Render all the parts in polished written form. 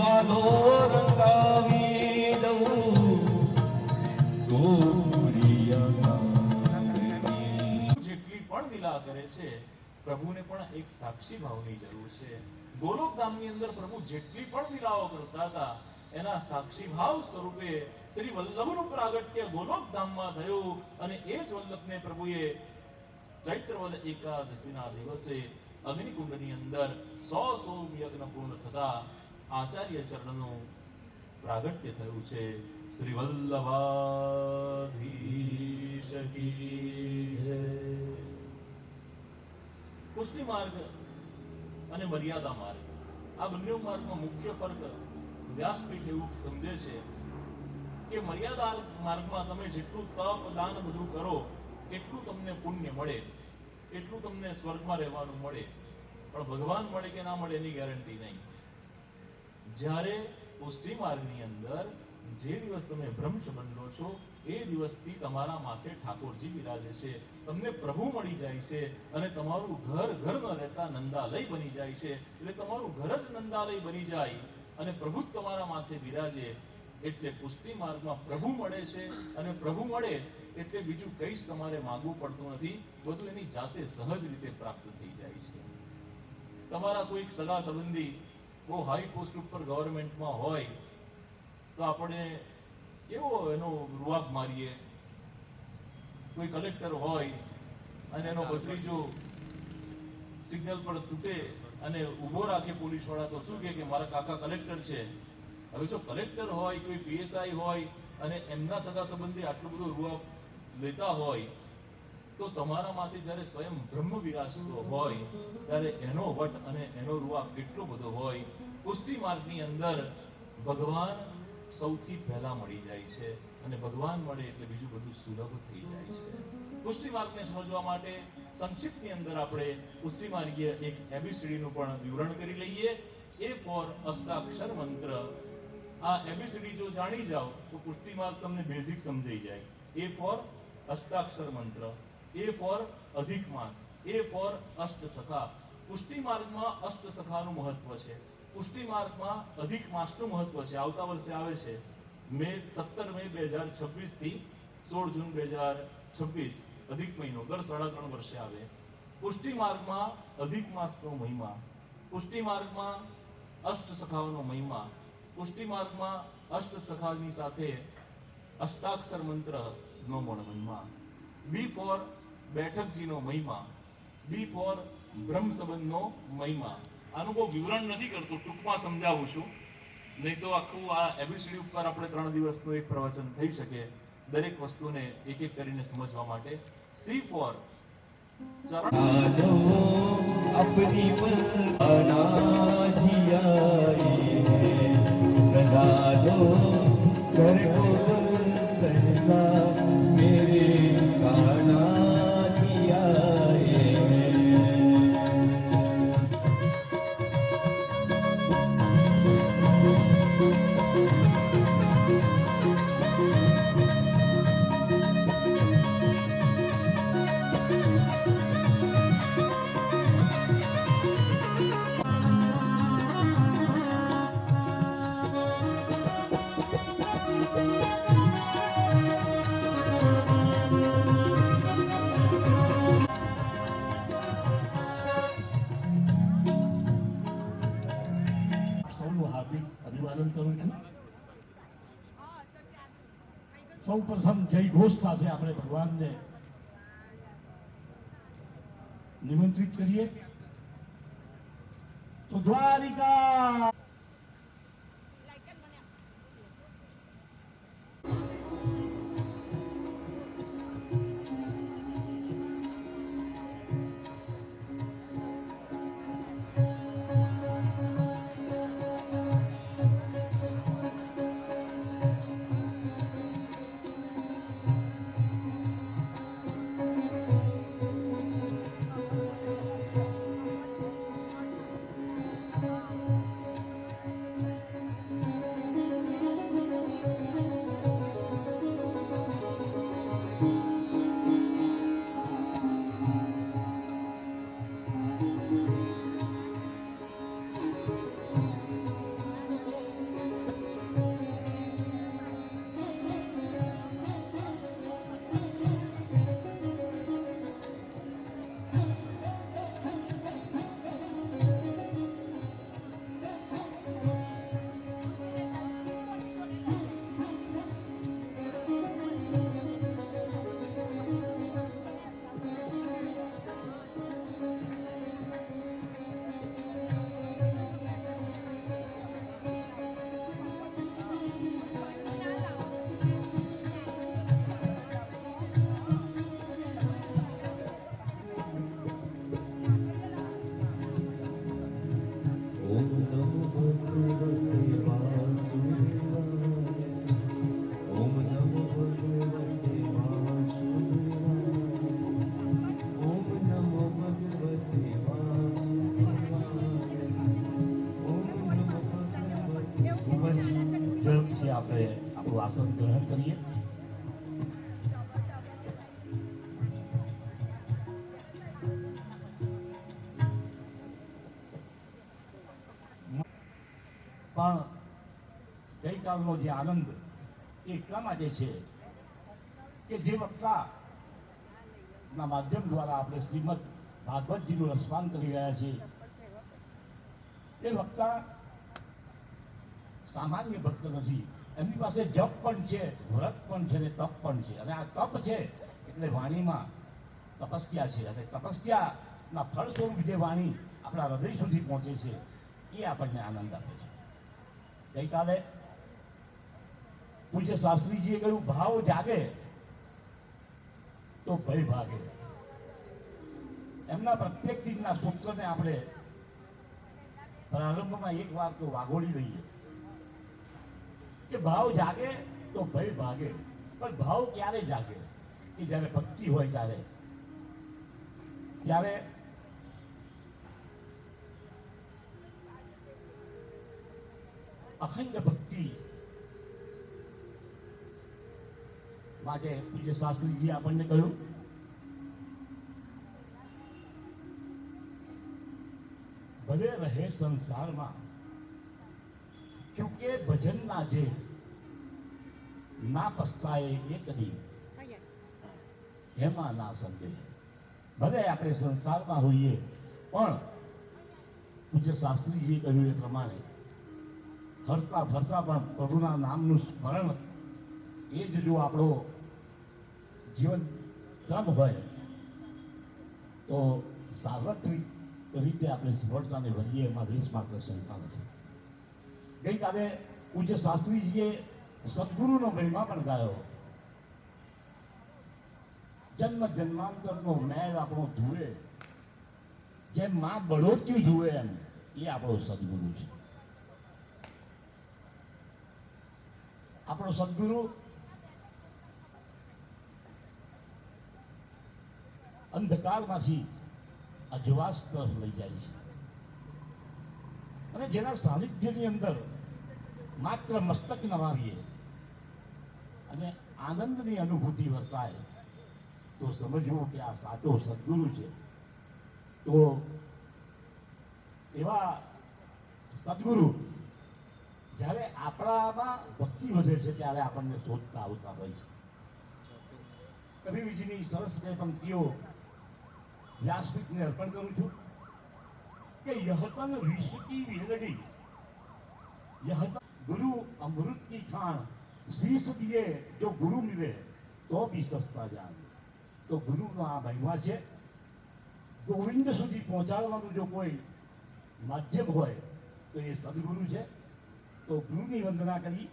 વાલો રંગાવી દઉં જેટલી પણ લીલા કરે છે પ્રભુને પણ એક સાક્ષી ભાવની જરૂર છે. ગોલોક ધામની અંદર પ્રભુ જેટલી પણ લીલાઓ કરતા હતા એના સાક્ષી ભાવ સ્વરૂપે શ્રી વલ્લભનું પ્રાગટ્ય ગોલોક ધામમાં થયું અને એ જ વલ્લભને પ્રભુએ ચૈત્રવદ એકાદશીના દિવસે અગ્નિકુંડની અંદર 100 સોમ યજ્ઞ પૂર્ણ થતા આચાર્ય ચરણનું પ્રાગટ્ય થયું છે. શ્રી વલ્લભાધીશ કી જય. પુષ્ટિ માર્ગ અને મર્યાદા માર્ગ આ બંને માર્ગમાં મુખ્ય ફરક વ્યાસપીઠ એવું સમજે છે કે મર્યાદા માર્ગમાં તમે જેટલું તપ દાન બધું કરો એટલું તમને પુણ્ય મળે, એટલું તમને સ્વર્ગમાં રહેવાનું મળે, પણ ભગવાન મળે કે ના મળે એની ગેરંટી નહીં. જ્યારે પુષ્ટિ માર્ગની અંદર જે દિવસ તમે બ્રહ્મ બનો છો એ દિવસથી તમારા માથે ઠાકોરજી બિરાજે છે, તમને પ્રભુ મળી જાય છે અને તમારું ઘર ઘર ન રહેતા નંદાલય બની જાય છે. એટલે તમારું ઘર જ નંદાલય બની જાય અને પ્રભુ તમારા માથે બિરાજે એટલે પુષ્ટિ માર્ગમાં પ્રભુ મળે છે અને પ્રભુ મળે એટલે બીજું કંઈ જ તમારે માંગવું પડતું નથી, બધું એની જાતે સહજ રીતે પ્રાપ્ત થઈ જાય છે. તમારા કોઈક સગા સંબંધી બહુ હાઈ પોસ્ટ ઉપર ગવર્મેન્ટમાં હોય તો આપણે એવો એનો રૂઆબ મારીએ. કોઈ કલેક્ટર હોય અને એનો ભત્રીજો સિગ્નલ પર તૂટે અને ઊભો રાખે પોલીસ વાળા તો શું કે મારા કાકા કલેક્ટર છે. હવે જો કલેક્ટર હોય કોઈ પીએસઆઈ હોય અને એમના સગા સંબંધી આટલું બધું રૂઆબ લેતા હોય તો તમારા માટે જ્યારે સ્વયં બ્રહ્મ વિરાજતો હોય ત્યારે એનો વટ અને એનો રૂઆબ કેટલો બધો હોય. પુષ્ટિ માર્ગની અંદર ભગવાન સૌથી પહેલા મળી જાય છે અને ભગવાન મળે એટલે બીજું બધું સુલભ થઈ જાય છે. પુષ્ટિ માર્ગને સમજવા માટે સંક્ષિપ્તની અંદર આપણે પુષ્ટિ માર્ગીય એક એબીસીડીનું પણ વિવરણ કરી લઈએ. એ ફોર અષ્ટાક્ષર મંત્ર. આ એબીસીડી જો જાણી જાઓ તો પુષ્ટિ માર્ગ તમને બેઝિક સમજાઈ જાય. એ ફોર અષ્ટાક્ષર મંત્ર, એ ફોર અધિક માસ, એ ફોર અષ્ટ સખા. પુષ્ટિ માર્ગમાં અષ્ટ સખાનું મહત્વ છે. પુષ્ટિ માર્ગમાં અધિક માસનું મહત્વ છે. આવતા વર્ષે આવે છે 17 મે 2026 થી 16 જૂન 2026 અધિક મહિનો દર 3.5 વર્ષે આવે. પુષ્ટિ માર્ગમાં અધિક માસનો મહિમા, પુષ્ટિ માર્ગમાં અષ્ટ સખાઓનો મહિમા, પુષ્ટિ માર્ગમાં અષ્ટ સખાની સાથે અષ્ટાક્ષર મંત્રનો પણ મહિમા, બી ફોર બેઠકજીનો મહિમા, બી ફોર બ્રહ્મ સંબંધનો મહિમા. આનું બહુ વિવરણ નથી કરતો, ટૂંકમાં સમજાવું છું, નહીં તો આખું આ એબીસીડી ઉપર આપણે 3 દિવસનું એક પ્રવચન થઈ શકે દરેક વસ્તુને એક એક કરીને સમજવા માટે. સી ફોર अपनी सजा दो घर को सहसा मेरे काना અભિવાદન કરું છું. સૌ પ્રથમ જય ઘોષ સાથે આપણે ભગવાનને નિમંત્રિત કરીએ. તો દ્વારિકા ઝડપથી આપણે આપણું આસન ગ્રહણ કરીએ. પણ ગઈકાલનો જે આનંદ એ એટલા માટે છે કે જે વક્તાના માધ્યમ દ્વારા આપણે શ્રીમદ ભાગવતજીનું રસપાન કરી રહ્યા છીએ એ વક્તા સામાન્ય ભક્ત નથી. એમની પાસે જપ પણ છે, વ્રત પણ છે અને તપ પણ છે. અને આ તપ છે એટલે વાણીમાં તપસ્યા છે, અને તપસ્યાના ફળ સ્વરૂપ જે વાણી આપણા હૃદય સુધી પહોંચે છે એ આપણને આનંદ આપે છે. ગઈકાલે પૂજ્ય શાસ્ત્રીજીએ કહ્યું, ભાવ જાગે તો ભય ભાગે. એમના પ્રત્યેક દિનના સૂત્રને આપણે પ્રારંભમાં એક વાર તો વાગોળી લઈએ કે ભાવ જાગે તો ભય ભાગે. પણ ભાવ ક્યારે જાગે? કે જ્યારે ભક્તિ હોય ત્યારે અખંડ ભક્તિ માટે પૂજ્ય શાસ્ત્રીજી આપણને કહ્યું, ભલે રહે સંસારમાં ચૂકે ભજન ના જે ના પસ્તાય એક દી એમાં ના સંદેહ. ભલે આપણે સંસારમાં હોઈએ પણ પૂજ્ય શાસ્ત્રીજીએ કહ્યું એ પ્રમાણે હરતા ફરતા પણ પ્રભુના નામનું સ્મરણ એ જ જો આપણો જીવન ક્રમ હોય તો સાર્વત્રિક રીતે આપણે સફળતાને વળીએ એમાં દેશ માત્ર શંકા નથી. ગઈકાલે પૂજ્ય શાસ્ત્રીજીએ સદગુરુનો મહિમા પણ ગાયો. જન્મ જન્માંતરનો મેળ આપણો ધુએ, જેમ માં બળોત્યું જુએ એમ એ આપણો સદગુરુ છે. આપણો સદગુરુ અંધકારમાંથી અજવાસ તરફ લઈ જાય છે, અને જેના સાનિધ્યની અંદર માત્ર મસ્તક નમાવીએ અને આનંદની અનુભૂતિ વર્તાય તો સમજવું કે આ સાચો સદગુરુ છે. તો એવા સદગુરુ જ્યારે આપણામાં ભક્તિ વધે છે ત્યારે આપણને શોધતા આવતા હોય છે. કબીરજીની સરસ બે પંક્તિઓ વ્યાસપીઠને અર્પણ કરું છું કે યહતન વિષકી વિરડી યહતન ગુરુ અમૃત की खान शीश दिए जो गुरु मिले तो भी सस्ता जान. તો ગુરુનો આ મહિમા છે. ગોવિંદ સુધી પહોંચાડવાનું જો કોઈ માધ્યમ હોય તો એ સદગુરુ છે. તો ગુરુની વંદના કરી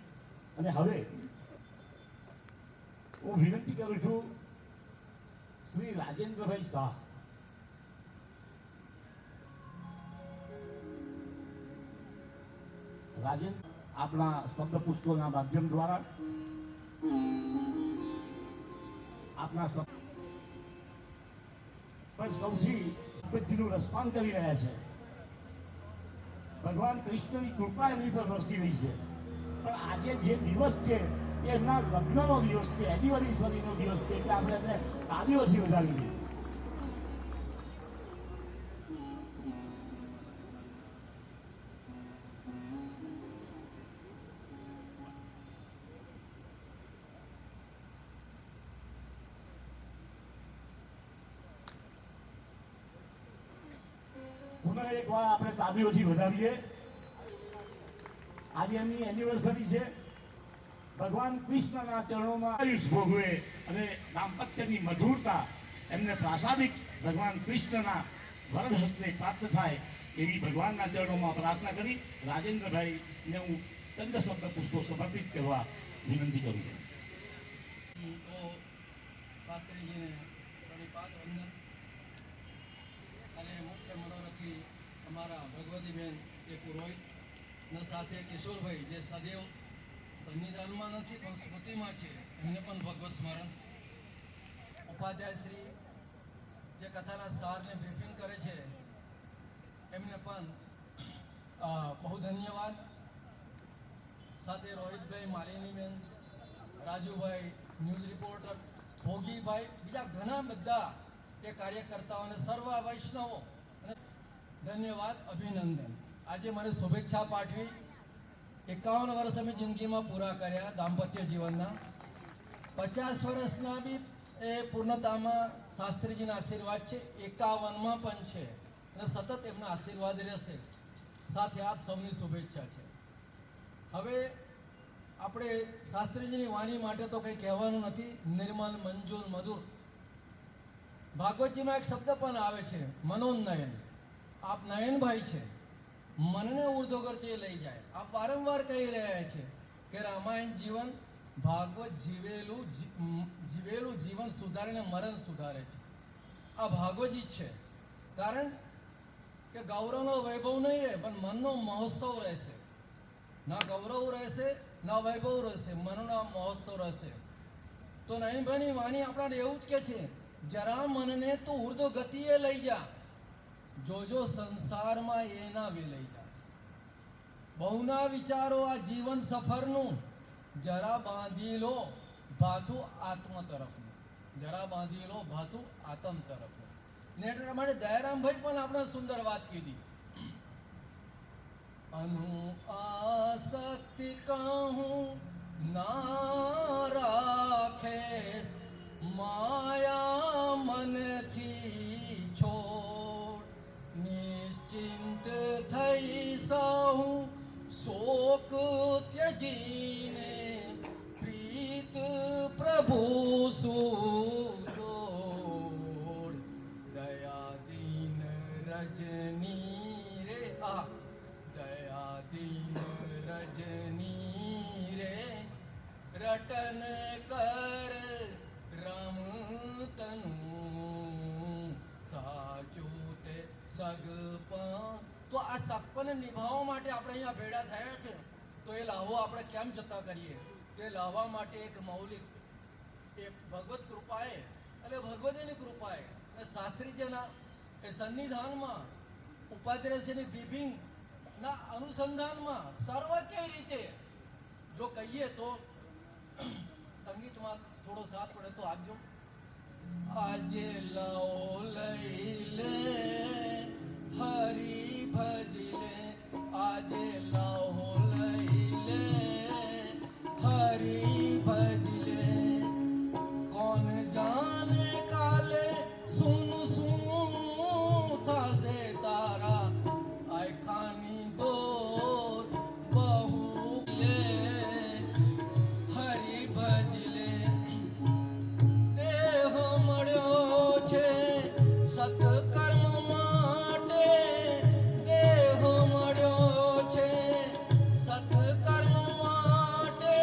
અને હવે હું વિનંતી કરું છું શ્રી રાજેન્દ્રભાઈ શાહ, રાજેન્દ્ર આપણા શબ્દ પુષ્પોના માધ્યમ દ્વારા આપના પણ સૌથી ભક્તિનું રસપાન કરી રહ્યા છે. ભગવાન કૃષ્ણની કૃપા એમની પર વરસી રહી છે. પણ આજે જે દિવસ છે એ એમના લગ્નનો દિવસ છે, એનિવર્સરીનો દિવસ છે, એટલે આપણે એમને તાળીઓથી વધાવી દઈએ. પુનઃ એક વાર આપણે તાળીઓથી વધાવીએ. આજે એમની એનિવર્સરી છે. ભગવાન કૃષ્ણના ચરણોમાં આયુષ ભોગવે અને દાંપત્યની મધુરતા એમને પ્રાસાદિક ભગવાન કૃષ્ણના વરદ હસ્તે પ્રાપ્ત થાય એવી ભગવાનના ચરણોમાં પ્રાર્થના કરી રાજેન્દ્રભાઈને હું ચંદ શબ્દ પુષ્પો સમર્પિત કરવા વિનંતી કરું છું. તો શાસ્ત્રીજીને પ્રણિપાત વંદન. અને મુખ્ય મનોરથી અમારા ભગવતીબેન એ પુરોહિતના સાથે કિશોરભાઈ જે સદૈવ સંવિધાનમાં નથી પણ સ્મૃતિમાં છે, એમને પણ ભગવત સ્મરણ. ઉપાધ્યાય શ્રી જે કથાના સારને બ્રીફિંગ કરે છે એમને પણ બહુ ધન્યવાદ. સાથે રોહિતભાઈ, માલિનીબેન, રાજુભાઈ, ન્યૂઝ રિપોર્ટર, ભોગીભાઈ, બીજા ઘણા બધા એ કાર્યકર્તાઓને સર્વ વૈષ્ણવો ધન્યવાદ, અભિનંદન. આજે મને શુભેચ્છા પાઠવી. 51 વર્ષ અમે જિંદગીમાં પૂરા કર્યા દાંપત્ય જીવનના. 50 વર્ષના બી એ પૂર્ણતામાં શાસ્ત્રીજીના આશીર્વાદ છે, 51માં પણ છે અને સતત એમના આશીર્વાદ રહેશે. સાથે આપ સૌની શુભેચ્છા છે. હવે આપણે શાસ્ત્રીજીની વાણી માટે તો કંઈ કહેવાનું નથી. નિર્મલ, મંજૂર, મધુર. ભાગવતજીમાં એક શબ્દ પણ આવે છે, મનોનયન. આપ નયનભાઈ છે, મનને ઉર્ધ્વગતિએ લઈ જાય. આપ વારંવાર કહી રહ્યા છે કે રામાયણ જીવન, ભાગવત જીવેલું જીવન સુધારીને મરણ સુધારે છે. આ ભાગવતજી જ છે. કારણ કે ગૌરવનો વૈભવ નહીં રહે, પણ મનનો મહોત્સવ રહેશે. ના ગૌરવ રહેશે, ના વૈભવ રહેશે, મનનો મહોત્સવ રહેશે. તો નયનભાઈની વાણી આપણાને એવું જ કે છે, જરા મનને તું ઉર્ધ્વ ગતિએ લઈ જા, જોજો સંસારમાં એ ના લઈ જા. બહુના વિચારો આ જીવન સફરનું, જરા બાંધી લો ભાથું આત્મ તરફનું. જરા બાંધી લો ભાથું આત્મ તરફનું. ને એટલા માટે દયારામભાઈ પણ આપણે સુંદર વાત કીધી. આસક્તિ કહું ના રાખે, માયા મનથી છોડ, નિશ્ચિંત થઈ સહુ શોક ત્યજીને, પ્રીત પ્રભુ સુજોડ. દયા દીન રજની રે, દયા દીન રજની રે, રટન કર રમતનું, સાચું તે સગપા. તો આ સગપને નિભાવવા માટે આપણે અહીંયા ભેળા થયા છે. તો એ લાહવો આપણે કેમ જતા કરીએ? તે લાવવા માટે એક મૌલિક, એ ભગવત કૃપાએ એટલે ભગવતીની કૃપાએ અને શાસ્ત્રીજીના એ સન્નિધાનમાં, ઉપાધ્યાયશ્રીની બ્રીફિંગના અનુસંધાનમાં સર્વ કઈ રીતે જો કહીએ તો સંગીતમાં થોડો સાથ પડે તો આપજો. આજે લાઓ લઈ લે, હરી ભજી લે, આજે લાઓ લઈ લે, હરી ભજી લે. કોણ જાને કાલે સુન સુન થશે તારા, આખાની દોર બહુ લે, હરી ભજી લે. દેહ મળ્યો છે સત્કર્મ માટે, દેહ મળ્યો છે સત્કર્મ માટે,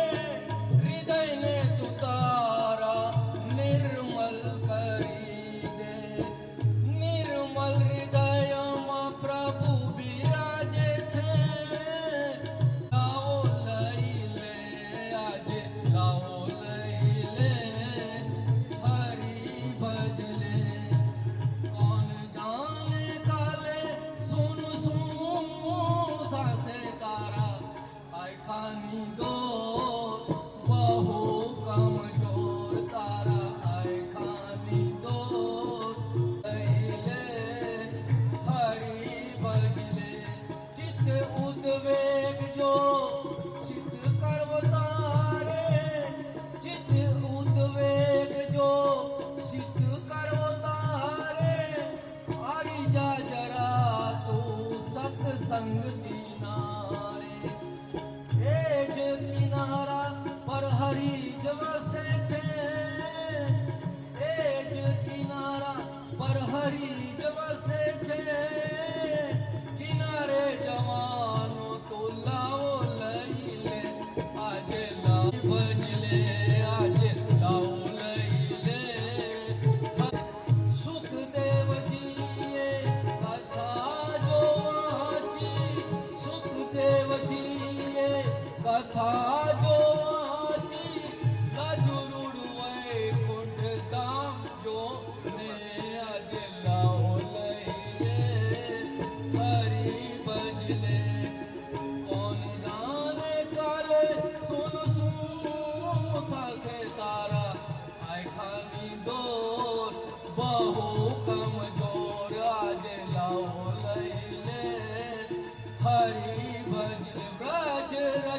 હૃદયને તું તારા નિર્મલ કરી દે. નિર્મલ હૃદયમાં પ્રભુ બિરાજે છે. લાવો લઈ લે, આજે લાવો લઈ લે, હરી ભજ લે. કોણ જાને કાલે સુન સુન થશે તારા, આખાની દોર બહુ કમજોર, તારા આખાની દોર લઈ લે, હરી ભજ લે. ચિત્ત ઉદ્વેગ જો સિદ્ધ કર્મ તારે, ચિત્ત ઉદ્વેગ જો સિદ્ધ કર્મ તારે, આવી જા જરા તું સત્સંગ કિનારે. એ જ કિનારા પર હરી જ વસે છે, એ જ કિનારા પર હરી જ વસે છે. કિનારે જવાનો તો લાવો લઈ લે, આજે લાવ ભજ લે, આજે લાવો લઈ લે. સુખદેવજીએ કથા જો વાંચી, સુખદેવજીએ કથા જો વાંચી, રાજુરુડ વૈકુંઠ ધામ જો ને, આજે લાવો લઈ લે, હરી ભજ લે. કોણ જાને કાલે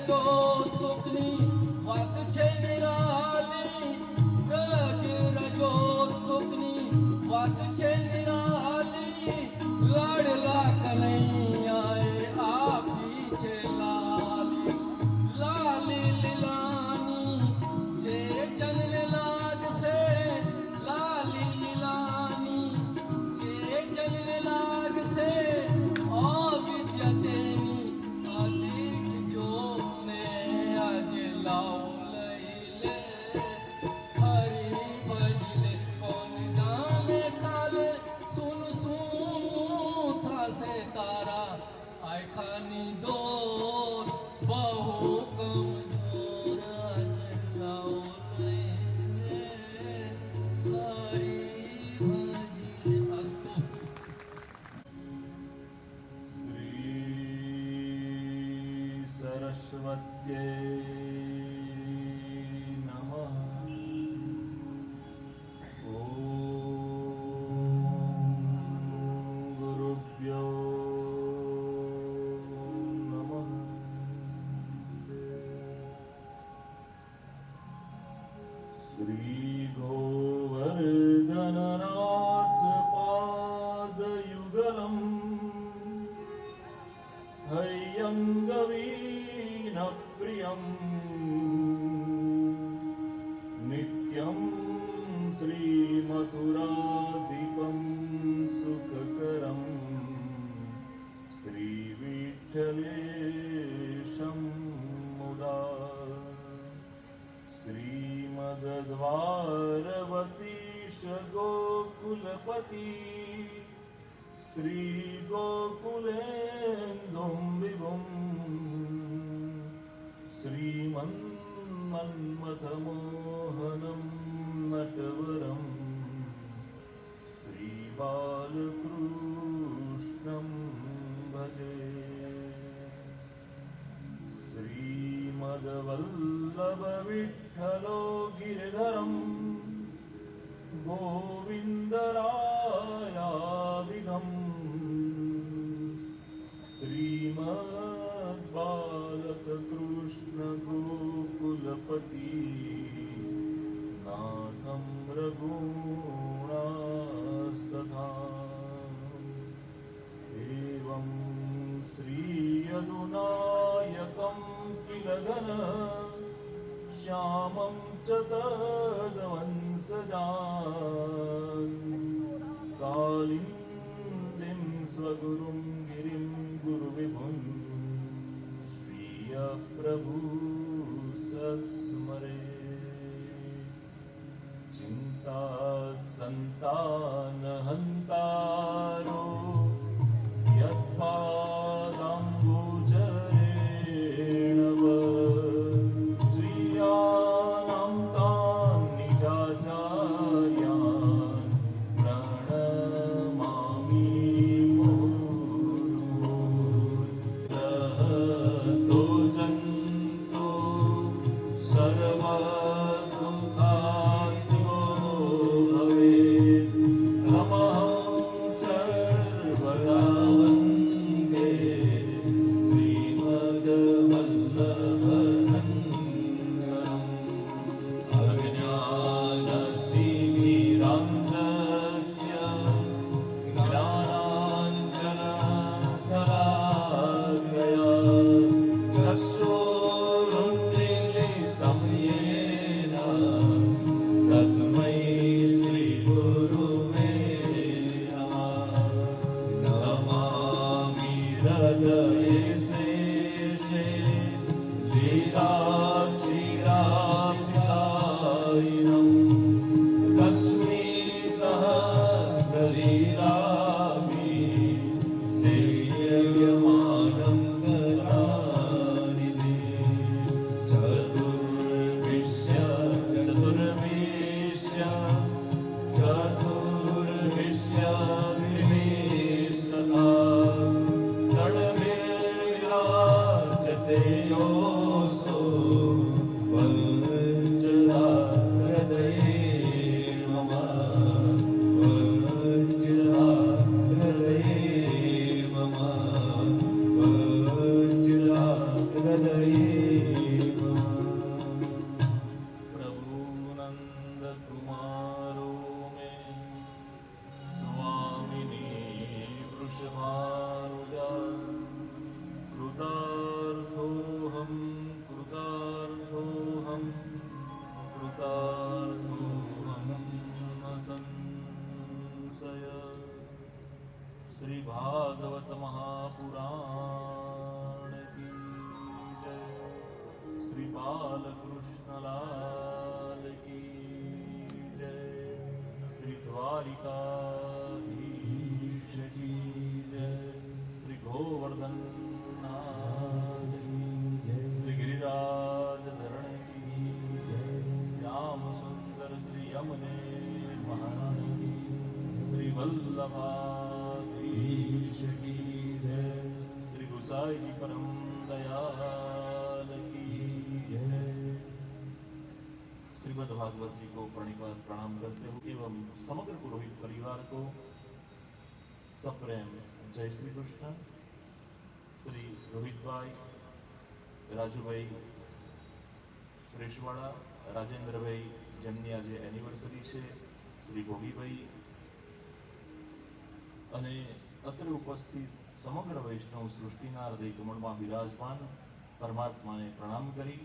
રજો સુખની વાત છે નિરાલી, રજ રજો સુખની વાત છે નિરાલી, લાડલા કનૈયાએ આપી છે લાલી, લાલી લીલાની જે જનને લાગશે, લાલી લીલાની જે જનને લાગશે, આ વિદ્યા તેની આ દીઠ જોને આજે લાવ લઈ લે, હરી ભજી લે, કોણ જાને ખાલે, સુન સુન થાશે તારા આખાની દોર, બહુ કમજોર આજે લાવ લઈ લે, હરી ભજી લે. અસ્તુ. શ્રી સરસ્વત્યે નમઃ. ઓમ ગુરુભ્યો નમઃ. શ્રી ગોવર્ધનનાથ પાદયુગલમ હૈયંગવીન પ્રિયમ નિત્યમ શ્રીમથુરાધિપમ સુખકરમ શ્રીવિઠ્ઠલેશમ મુદા શ્રીમદ્વારવતીશ ગોકુલપતિ શ્રી ગોકુલેન્દુમ વિભુમ શ્રીમન્મન્મથમોહનમ નટવરમ શ્રીબાલકૃષ્ણમ ભજે શ્રીમદ્વલ્લભવિઠ્ઠલો ગિરિધરમ ગોવિંદરાયાવિધમ શ્રીમદ્બાલકૃષ્ણ ગોકુલપતિ નાથમ રઘુણાસ્તથા એવં શ્રીયદુનાયકં કિલ ઘન શ્યામં ચ તદવંસજાન કાલિંદિં સ્વગુરું ગિરિં ગુરુવિભું સ્વીયપ્રભુ સસ્મરે ચિંતા સંતાનહંતારો યત્પાદાંબુજરેણવ શ્રિયાનાં તાન નિજાચાર્યાન પ્રણમામિ મુહુર્મુહુર્તો જંતો સર્વદુઃખાત્મો ભવેत् તમઃ સર્વદા વંદે શ્રીમદ્વલ્લભનંદનમ અજ્ઞાનતિમિરાન્ધસ્ય જ્ઞાનાഞ്જનશલાકયા ચક્ષુરુન્મીલિतं येन તસ્मै શ્રીગુરુવે નમઃ નમામિ હૃદયે શેષે લીલાક્ષીરાક્ષીસાયિનમ લક્ષ્મી સહસ્રલીલાભી સેવ્યમાनं કલાનિધિ ચતુર્વિશ્ય ચતુર્વિશ્ય ચતુર્વિશ્ય ત્રિવિસ્તથા ષડ્ભિર્વિરાજતે યોऽસુ વંચિતા હૃદયે મમ વંચિતા હૃદયે મમ વંચિતા હૃદયે બાલકૃષ્ણલાલ કી જય, શ્રી દ્વારિકાધીશ કી જય, શ્રી ગોવર્ધનનાથ કી જય, શ્રી ગિરિરાજધરણ કી જય, શ્યામ સુંદર શ્રી યમને મહારાણી કી જય, શ્રી વલ્લભાધીશ કી જય, श्री गुसाई जी परम दयाल की जय। श्रीमद् भागवत जी को प्रणिपात प्रणाम करते हुए एवं समग्र पुरोहित परिवार को सप्रेम जय श्री कृष्ण। श्री रोहित भाई, राजू भाई रेशवाड़ा, राजेंद्र भाई જેમની આજે એનિવર્સરી છે, શ્રી ભોગીભાઈ અને અત્રે ઉપસ્થિત समग्र वैष्णव सृष्टिना हृदय कमल में विराजमान परमात्मा ने प्रणाम करी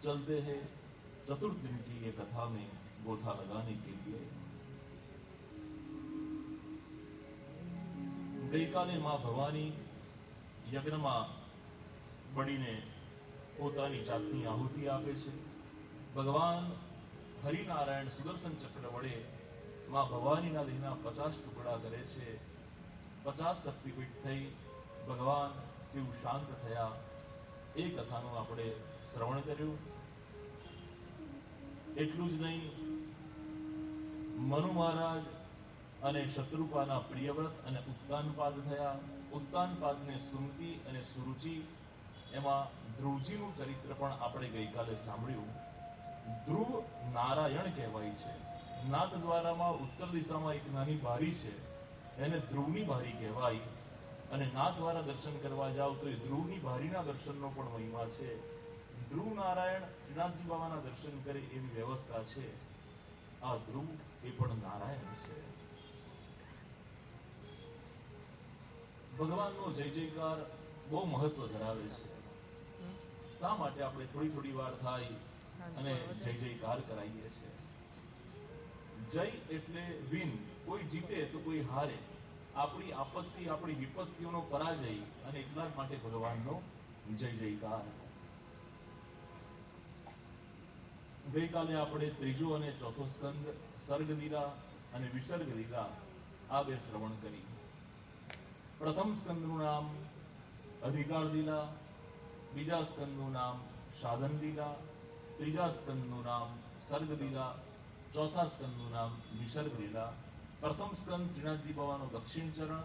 चलते हैं चतुर्थ दिन की ये कथा में गोथा लगाने के लिए। गई काले मां भवानी यज्ञ में बड़ी ने पोतानी जातनी आहुति आपे छे। भगवान हरिनारायण सुदर्शन चक्र वडे मां भवानी ना देहना 50 टुकड़ा करे छे। 50 શક્તિપીઠ થઈ ભગવાન શિવ શાંત થયા, એ કથાનું આપણે શ્રવણ કર્યું। એટલું જ નહીં, મનુ મહારાજ અને શત્રુપાના પ્રિયવ્રત અને ઉત્તાનપાદ થયા। ઉત્તાનપાદને સુમતિ અને સુરુચિ, એમાં ધ્રુવજીનું ચરિત્ર પણ આપણે ગઈકાલે સાંભળ્યું। ધ્રુવ નારાયણ કહેવાય છે। નાથ દ્વારામાં ઉત્તર દિશામાં એક નાની બારી છે, એને ધ્રુવની બારી કહેવાય। અને નાથ દ્વારા દર્શન કરવા જાવ તો એ ધ્રુવની બારીના દર્શનનો પણ મહિમા છે। ધ્રુવ નારાયણ શ્રીનાથજી બાબાના દર્શન કરે એવી વ્યવસ્થા છે। આ ધ્રુવ એ પણ નારાયણ છે। ભગવાનનો જય જયકાર બહુ મહત્વ ધરાવે છે। શા માટે આપણે થોડી થોડી વાર થાય અને જય જયકાર કરાવીએ છીએ? જય એટલે વિન, કોઈ જીતે તો કોઈ હારે, આપણી આપત્તિ આપણી વિપત્તિઓનો પરાજય, અને એટલા જ માટે ભગવાનનો જય જયકાર। ગઈકાલે આપણે ત્રીજો અને ચોથો સ્કંદ સર્ગ લીલા અને વિસર્ગ લીલા આ બે શ્રવણ કરી। પ્રથમ સ્કંદનું નામ અધિકાર લીલા, બીજા સ્કંદનું નામ સાધન લીલા, ત્રીજા સ્કંદનું નામ સર્ગ લીલા, ચોથા સ્કંદનું નામ વિસર્ગ લીલા। પ્રથમ સ્કંદ શ્રીનાથજી બાવાનો દક્ષિણ ચરણ,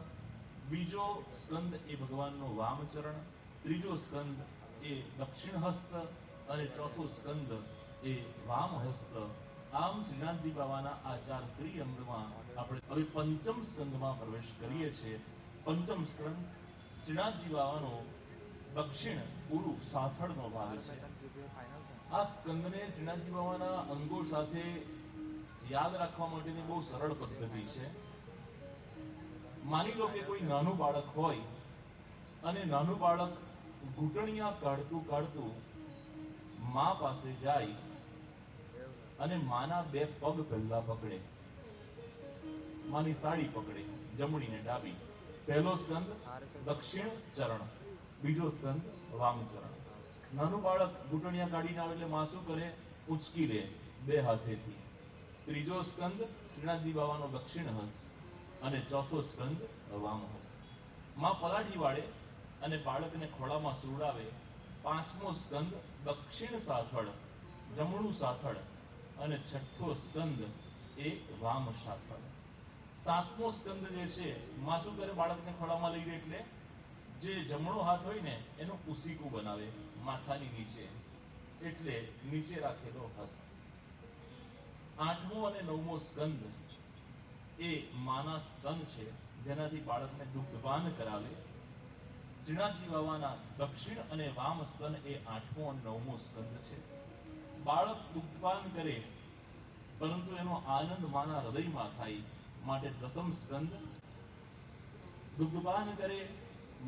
બીજો સ્કંદ એ ભગવાનનો વામ ચરણ, ત્રીજો સ્કંદ એ દક્ષિણ હસ્ત અને ચોથો સ્કંદ એ વામ હસ્ત। આમ શ્રીનાથજી બાવાના આ ચાર શ્રી અંગમાં આપણે હવે પંચમ સ્કંદમાં પ્રવેશ કરીએ છીએ। પંચમ સ્કંદ શ્રીનાથજી બાવાનો દક્ષિણ પૂર્વ સાથળનો ભાગ છે। આ સ્કંદને શ્રીનાથજી બાવાના અંગો સાથે યાદ રાખવા માટેની બહુ સરળ પદ્ધતિ છે। માની લો કે કોઈ નાનું બાળક હોય અને નાનું બાળક ઘૂંટણિયા કાઢતું કાઢતું મા પાસે જાય અને માના બે પગ પહેલા પકડે, માની સાડી પકડે, જમણી ને ડાબી। પહેલો સ્કંદ દક્ષિણ ચરણ, બીજો સ્કંદ વામ ચરણ। નાનું બાળક ઘૂંટણિયા કાઢીને આવે એટલે માં શું કરે? ઉચકી લે બે હાથેથી। ત્રીજો સ્કંદ શ્રીનાથજી બાવાનો દક્ષિણ હસ્ત અને ચોથો સ્કંદ વામ હસ્ત। માં પલાઠી વાળે અને બાળકને ખોળામાં સુવડાવે। પાંચમો સ્કંદ દક્ષિણ સાથળ, જમણું સાથળ, અને છઠ્ઠો સ્કંદ એ વામ સાથળ। સાતમો સ્કંદ જે છે, માં શું કરે? બાળકને ખોળામાં લઈ લે એટલે જે જમણો હાથ હોય ને એનું ઉસીકું બનાવે માથાની નીચે, એટલે નીચે રાખેલો હસ્ત। આઠમો અને નવમો સ્કંદ એ માના સ્તન છે, જેનાથી બાળકને દુગ્ધપાન કરાવે। શ્રીનાથજી બાવાના દક્ષિણ અને વામ સ્તન એ આઠમો અને નવમો સ્કંદ છે। બાળક દુગ્ધપાન કરે પરંતુ એનો આનંદ માના હૃદયમાં થાય, માટે દસમ સ્કંદ દુગ્ધપાન કરે,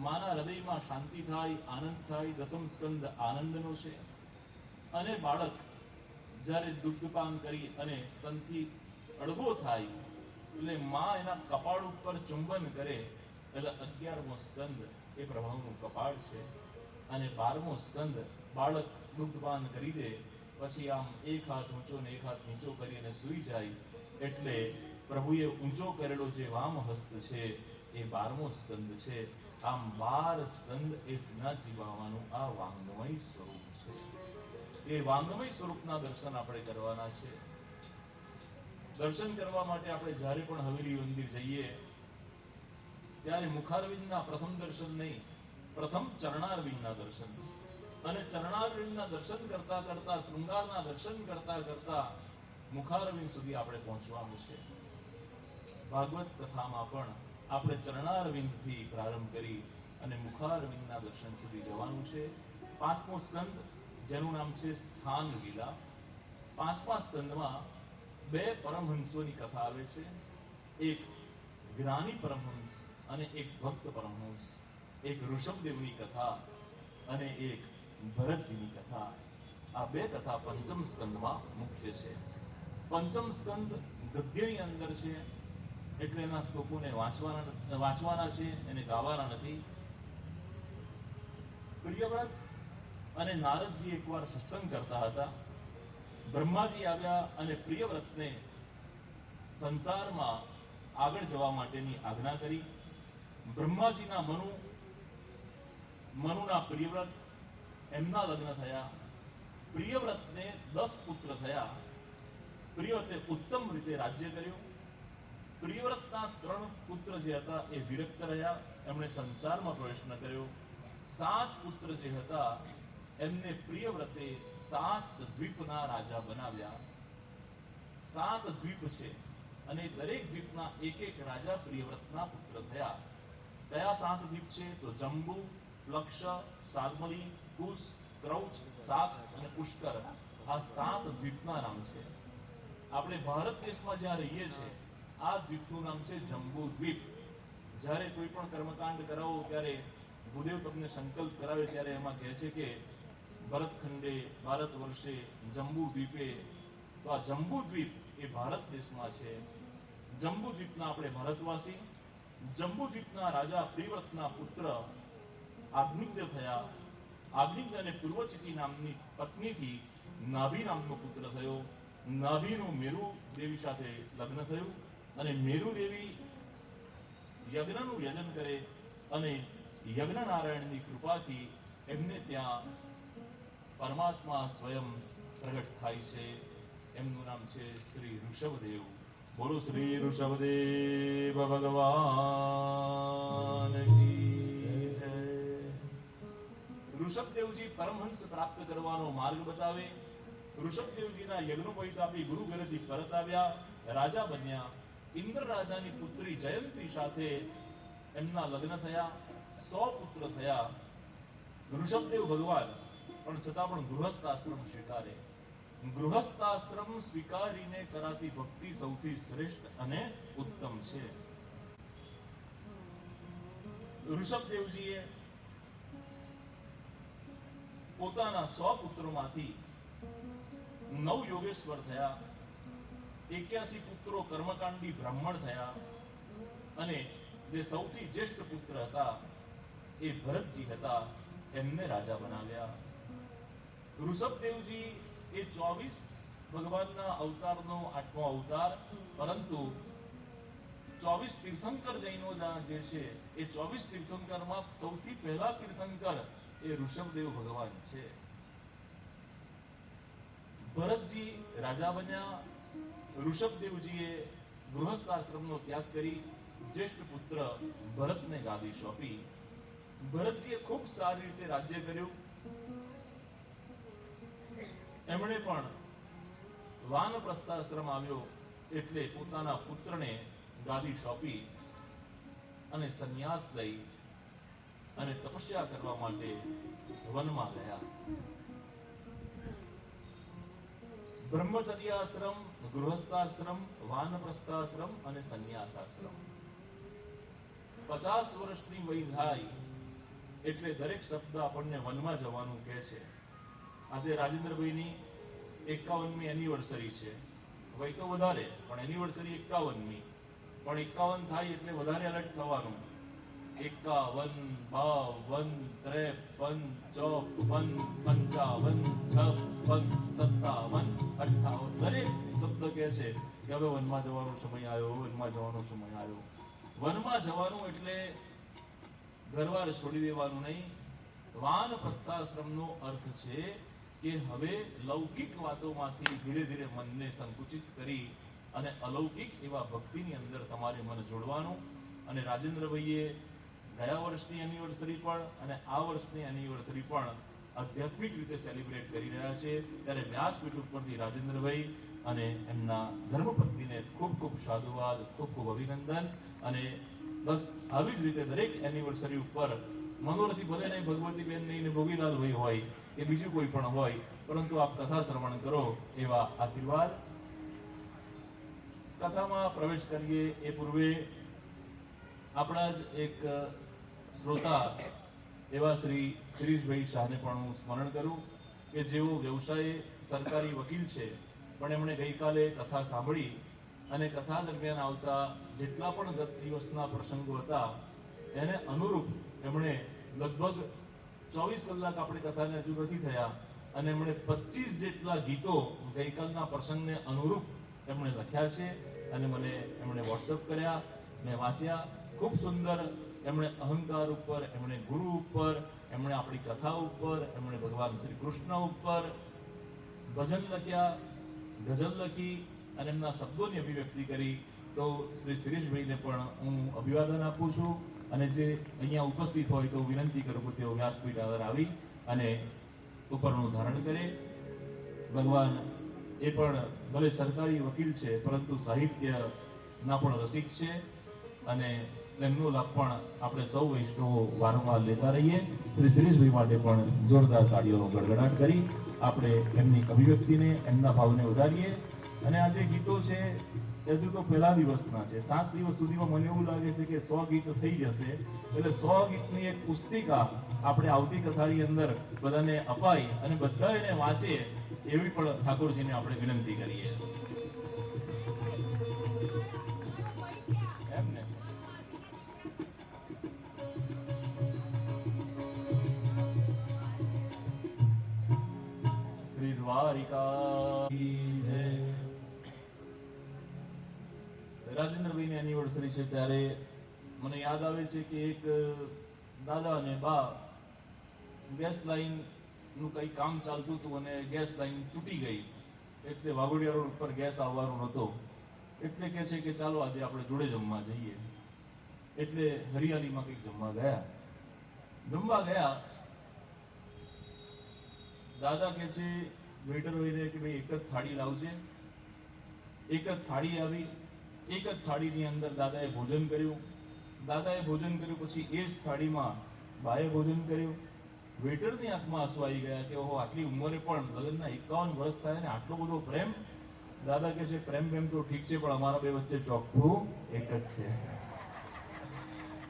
માના હૃદયમાં શાંતિ થાય, આનંદ થાય। દસમ સ્કંદ આનંદનો છે। અને બાળક જ્યારે દુગ્ધપાન કરી અને સ્તનથી અડગો થાય એટલે માં એના કપાળ ઉપર ચુંબન કરે, એટલે 11મો સ્કંદ એ પ્રભાવનું કપાળ છે। અને 12મો સ્કંદ બાળક દુગ્ધપાન કરી દે, પછી આમ એક હાથ ઊંચો ને એક હાથ નીચો કરીને સૂઈ જાય, એટલે પ્રભુએ ઊંચો કરેલો જે વામ હસ્ત છે એ 12મો સ્કંદ છે. આમ 12 સ્કંદ એ શ્રીનાથજી બાવાનું આ વાંગમય સ્વરૂપ છે. એ વાંગમય સ્વરૂપના દર્શન આપણે કરવાના છે. દર્શન કરવા માટે આપણે જ્યારે પણ હવેલી મંદિર જઈએ ત્યારે મુખારવિંદના પ્રથમ દર્શન નહીં, પ્રથમ ચરણારવિંદના દર્શન, અને ચરણારવિંદના દર્શન કરતા કરતા, શૃંગારના દર્શન કરતા કરતા મુખારવિંદ સુધી આપણે પહોંચવાનું છે. ભાગવત કથામાં પણ આપણે ચરણારવિંદથી પ્રારંભ કરી અને મુખારવિંદના દર્શન સુધી જવાનું છે. 5મો સ્કંદ જેનું નામ છે સ્થાન લીલા. 5મા સ્કંદમાં 2 પરમહંસોની કથા આવે છે. એક જ્ઞાની પરમહંસ અને એક ભક્ત પરમહંસ. એક ઋષભદેવની કથા અને એક ભરતજીની કથા. આ 2 કથા પંચમ સ્કંદમાં મુખ્ય છે. પંચમ સ્કંદ ગદ્યની અંદર છે, એટલે એના શ્લોકોને વાંચવાના છે, એને ગાવાના નથી. પ્રિયવ્રત અને નારદજી એકવાર સત્સંગ કરતા હતા. બ્રહ્માજી આવ્યા અને પ્રિયવ્રતને સંસારમાં આગળ જવા માટેની આજ્ઞા કરી. બ્રહ્માજીના મનુના પ્રિયવ્રત, એમના લગ્ન થયા. પ્રિયવ્રતને 10 પુત્ર થયા. પ્રિયવ્રતે ઉત્તમ રીતે રાજ્ય કર્યું. પ્રિયવ્રતના 3 પુત્ર જે હતા એ વિરક્ત રહ્યા, એમણે સંસારમાં પ્રવેશ ન કર્યો. 7 પુત્ર જે હતા એમને પ્રિયવ્રતે 7 દ્વીપના રાજા બનાવ્યા. 7 દ્વીપ છે અને દરેક દ્વીપના એક રાજા પ્રિયવ્રતના પુત્ર થયા. કયા 7 દ્વીપ છે? તો જંબુ, પ્લક્ષ, શાલ્મલી, કુશ, ક્રૌચ, સાત અને પુષ્કર. આ 7 દ્વીપના નામ છે. આપણે ભારત દેશમાં જ્યાં રહીએ છીએ આ દ્વીપનું નામ છે જંબુ દ્વીપ. જ્યારે કોઈ પણ કર્મકાંડ કરાવો ત્યારે ભૂદેવ તમને સંકલ્પ કરાવે ત્યારે એમાં કહે છે કે ભરતખંડે, ભારત વર્ષે, જંબુ દ્વીપે. તો આ જંબુ દ્વીપ એ ભારત દેશમાં છે. જંબુ દ્વીપના આપણે ભારતવાસી. જંબુ દ્વીપના રાજા પ્રિયવ્રતના પુત્ર આગ્નિગ્ધ થયા. આગ્નિગ્ધ અને પૂર્વચિતી નામની પત્નીથી નાભી નામનો પુત્ર થયો. નાભીનું મેરુ દેવી સાથે લગ્ન થયું અને મેરુ દેવી યજ્ઞનું યજન કરે અને યજ્ઞ નારાયણની કૃપાથી એમને ત્યાં પરમાત્મા સ્વયં પ્રગટ થાય છે. એમનું નામ છે શ્રી ઋષભદેવ. બોલો શ્રી ઋષભદેવ ભગવાન કી જય. ઋષભદેવજી પરમહંસ પ્રાપ્ત કરવાનો માર્ગ બતાવે. ઋષભદેવજીના યજ્ઞોપવિત આપી ગુરુ ઘરેથી પરત આવ્યા, રાજા બન્યા. ઇન્દ્ર રાજાની પુત્રી જયંતી સાથે એમના લગ્ન થયા. 100 પુત્ર થયા. ઋષભદેવ ભગવાન પણ છતાં પણ ગૃહસ્થાશ્રમ સ્વીકારે. ગૃહસ્થાશ્રમ સ્વીકારીને કરાતી ભક્તિ સૌથી શ્રેષ્ઠ અને ઉત્તમ છે. ઋષભદેવજીએ પોતાના 100 પુત્રોમાંથી 9 યોગેશ્વર થયા. 81 પુત્રો કર્મકાંડી બ્રાહ્મણ થયા અને જે સૌથી જ્યેષ્ઠ પુત્ર હતા એ ભરતજી હતા. એમને રાજા બનાવ્યા. ઋષભદેવજી એ 24 ભગવાનના અવતારનો 8મો અવતાર, પરંતુ 24 તીર્થંકર જૈનો જે છે એ 24 તીર્થંકરમાં સૌથી પહેલા તીર્થંકર એ ઋષભદેવ ભગવાન છે. ભરતજી રાજા બન્યા. ઋષભદેવજીએ ગૃહસ્થાશ્રમનો ત્યાગ કરી જ્યેષ્ઠ પુત્ર ભરતને ગાદી સોંપી. ભરતજીએ ખૂબ સારી રીતે રાજ્ય કર્યું. એમણે પણ વાનપ્રસ્થાશ્રમ આવ્યો એટલે પોતાના પુત્રને ગાદી સોંપી અને સંન્યાસ લઈ અને તપસ્યા કરવા માટે વનમાં ગયા. બ્રહ્મચર્યાશ્રમ, ગૃહસ્થાશ્રમ, વાનપ્રસ્થાશ્રમ અને સંન્યાસાશ્રમ. 50 વર્ષની વય થાય એટલે દરેક શબ્દ આપણને વનમાં જવાનું કહે છે. આજે રાજેન્દ્રભાઈની 51મી એનિવર્સરી છે. વય તો વધારે પણ એનિવર્સરી 51મી, પણ 51 થાય એટલે વધારે એલર્ટ થવાનું. 51, 52, 53, 54, 55, 56, 57, 58 દરેક શબ્દ કહે છે કે હવે વનમાં જવાનો સમય આવ્યો, વનમાં જવાનો સમય આવ્યો. વનમાં જવાનું એટલે ઘરવાર છોડી દેવાનું નહીં. વાનપ્રસ્થાશ્રમનો અર્થ છે કે હવે લૌકિક વાતોમાંથી ધીરે ધીરે મનને સંકુચિત કરી અને અલૌકિક એવા ભક્તિની અંદર તમારે મન જોડવાનું. અને રાજેન્દ્રભાઈએ ગયા વર્ષની એનિવર્સરી પણ અને આ વર્ષની એનિવર્સરી પણ આધ્યાત્મિક રીતે સેલિબ્રેટ કરી રહ્યા છે. ત્યારે વ્યાસપીઠ ઉપરથી રાજેન્દ્રભાઈ અને એમના ધર્મપત્નીને ખૂબ ખૂબ સાધુવાદ, ખૂબ ખૂબ અભિનંદન. અને બસ આવી જ રીતે દરેક એનિવર્સરી ઉપર મંગળથી ભલે નહીં ભગવતીબેન નહીં ને ભોગીલાલભાઈ હોય કે બીજું કોઈ પણ હોય, પરંતુ આપ કથા શ્રવણ કરો એવા આશીર્વાદ. કથામાં પ્રવેશ કરીએ એ પૂર્વે આપણા જ એક શ્રોતા એવા શ્રી શિરીષભાઈ શાહને પણ હું સ્મરણ કરું કે જેઓ વ્યવસાય સરકારી વકીલ છે, પણ એમણે ગઈકાલે કથા સાંભળી અને કથા દરમિયાન આવતા જેટલા પણ ગત દિવસના પ્રસંગો હતા એને અનુરૂપ એમણે લગભગ 24 કલાક આપણે કથાને હજુ નથી થયા અને એમણે 25 જેટલા ગીતો ગઈકાલના પ્રસંગને અનુરૂપ એમણે લખ્યા છે અને મને એમણે વોટ્સઅપ કર્યા, મેં વાંચ્યા. ખૂબ સુંદર. એમણે અહંકાર ઉપર, એમણે ગુરુ ઉપર, એમણે આપણી કથા ઉપર, એમણે ભગવાન શ્રી કૃષ્ણ ઉપર ભજન લખ્યા, ગઝલ લખી અને એમના શબ્દોની અભિવ્યક્તિ કરી. તો શ્રી શિરીષભાઈને પણ હું અભિવાદન આપું છું અને જે અહીંયા ઉપસ્થિત હોય તો વિનંતી કરું કે તેઓ વ્યાસપીઠ આગળ આવી અને ઉપરનું ધારણ કરે. ભગવાન એ પણ ભલે સરકારી વકીલ છે પરંતુ સાહિત્યના પણ રસિક છે અને એમનો લાભ પણ આપણે સૌ વૈષ્ણવો વારંવાર લેતા રહીએ. શ્રી શિરીષભાઈ માટે પણ જોરદાર તાળીઓનો ગડગડાટ કરી આપણે એમની અભિવ્યક્તિને, એમના ભાવને વધારીએ. અને આ જે ગીતો છે હજુ તો પહેલા દિવસના છે. 7 દિવસ સુધીમાં મને એવું લાગે છે કે 100 ગીત થઈ જશે. એટલે 100 ગીતની એક પુસ્તિકા આપણે આવતી કથાની અંદર બધાને અપાય અને બધા એને વાંચે એવી પણ ઠાકોરજીને આપણે વિનંતી કરીએ. એમ ને શ્રી દ્વારિકા જય. રાજેન્દ્રભાઈની એનિવર્સરી છે ત્યારે મને યાદ આવે છે કે એક દાદા અને બા ગેસ લાઈન નું કઈ કામ ચાલતું હતું અને ગેસ લાઈન તૂટી ગઈ એટલે વાઘોડિયા રોડ ઉપર ગેસ આવવાનો નહોતો. એટલે કે છે કે ચાલો આજે આપણે જોડે જમવા જઈએ. એટલે હરિયાળીમાં કંઈક જમવા ગયા. દાદા કે છે વેઇટર હોય કે ભાઈ એક જ થાળી લાવજે. એક જ થાળી આવી. એક જ થાળીની અંદર દાદાએ ભોજન કર્યું. પછી એ જ થાળીમાં બાએ ભોજન કર્યું. વેઇટરની આંખમાં આંસુ આવી ગયા કે ઓહો, આટલી ઉંમરે પણ લગ્નના 51 વર્ષ થાય ને આટલો બધો પ્રેમ. દાદા કહે છે પ્રેમ તો ઠીક છે પણ અમારા બે વચ્ચે ચોખ્ખું એક જ છે.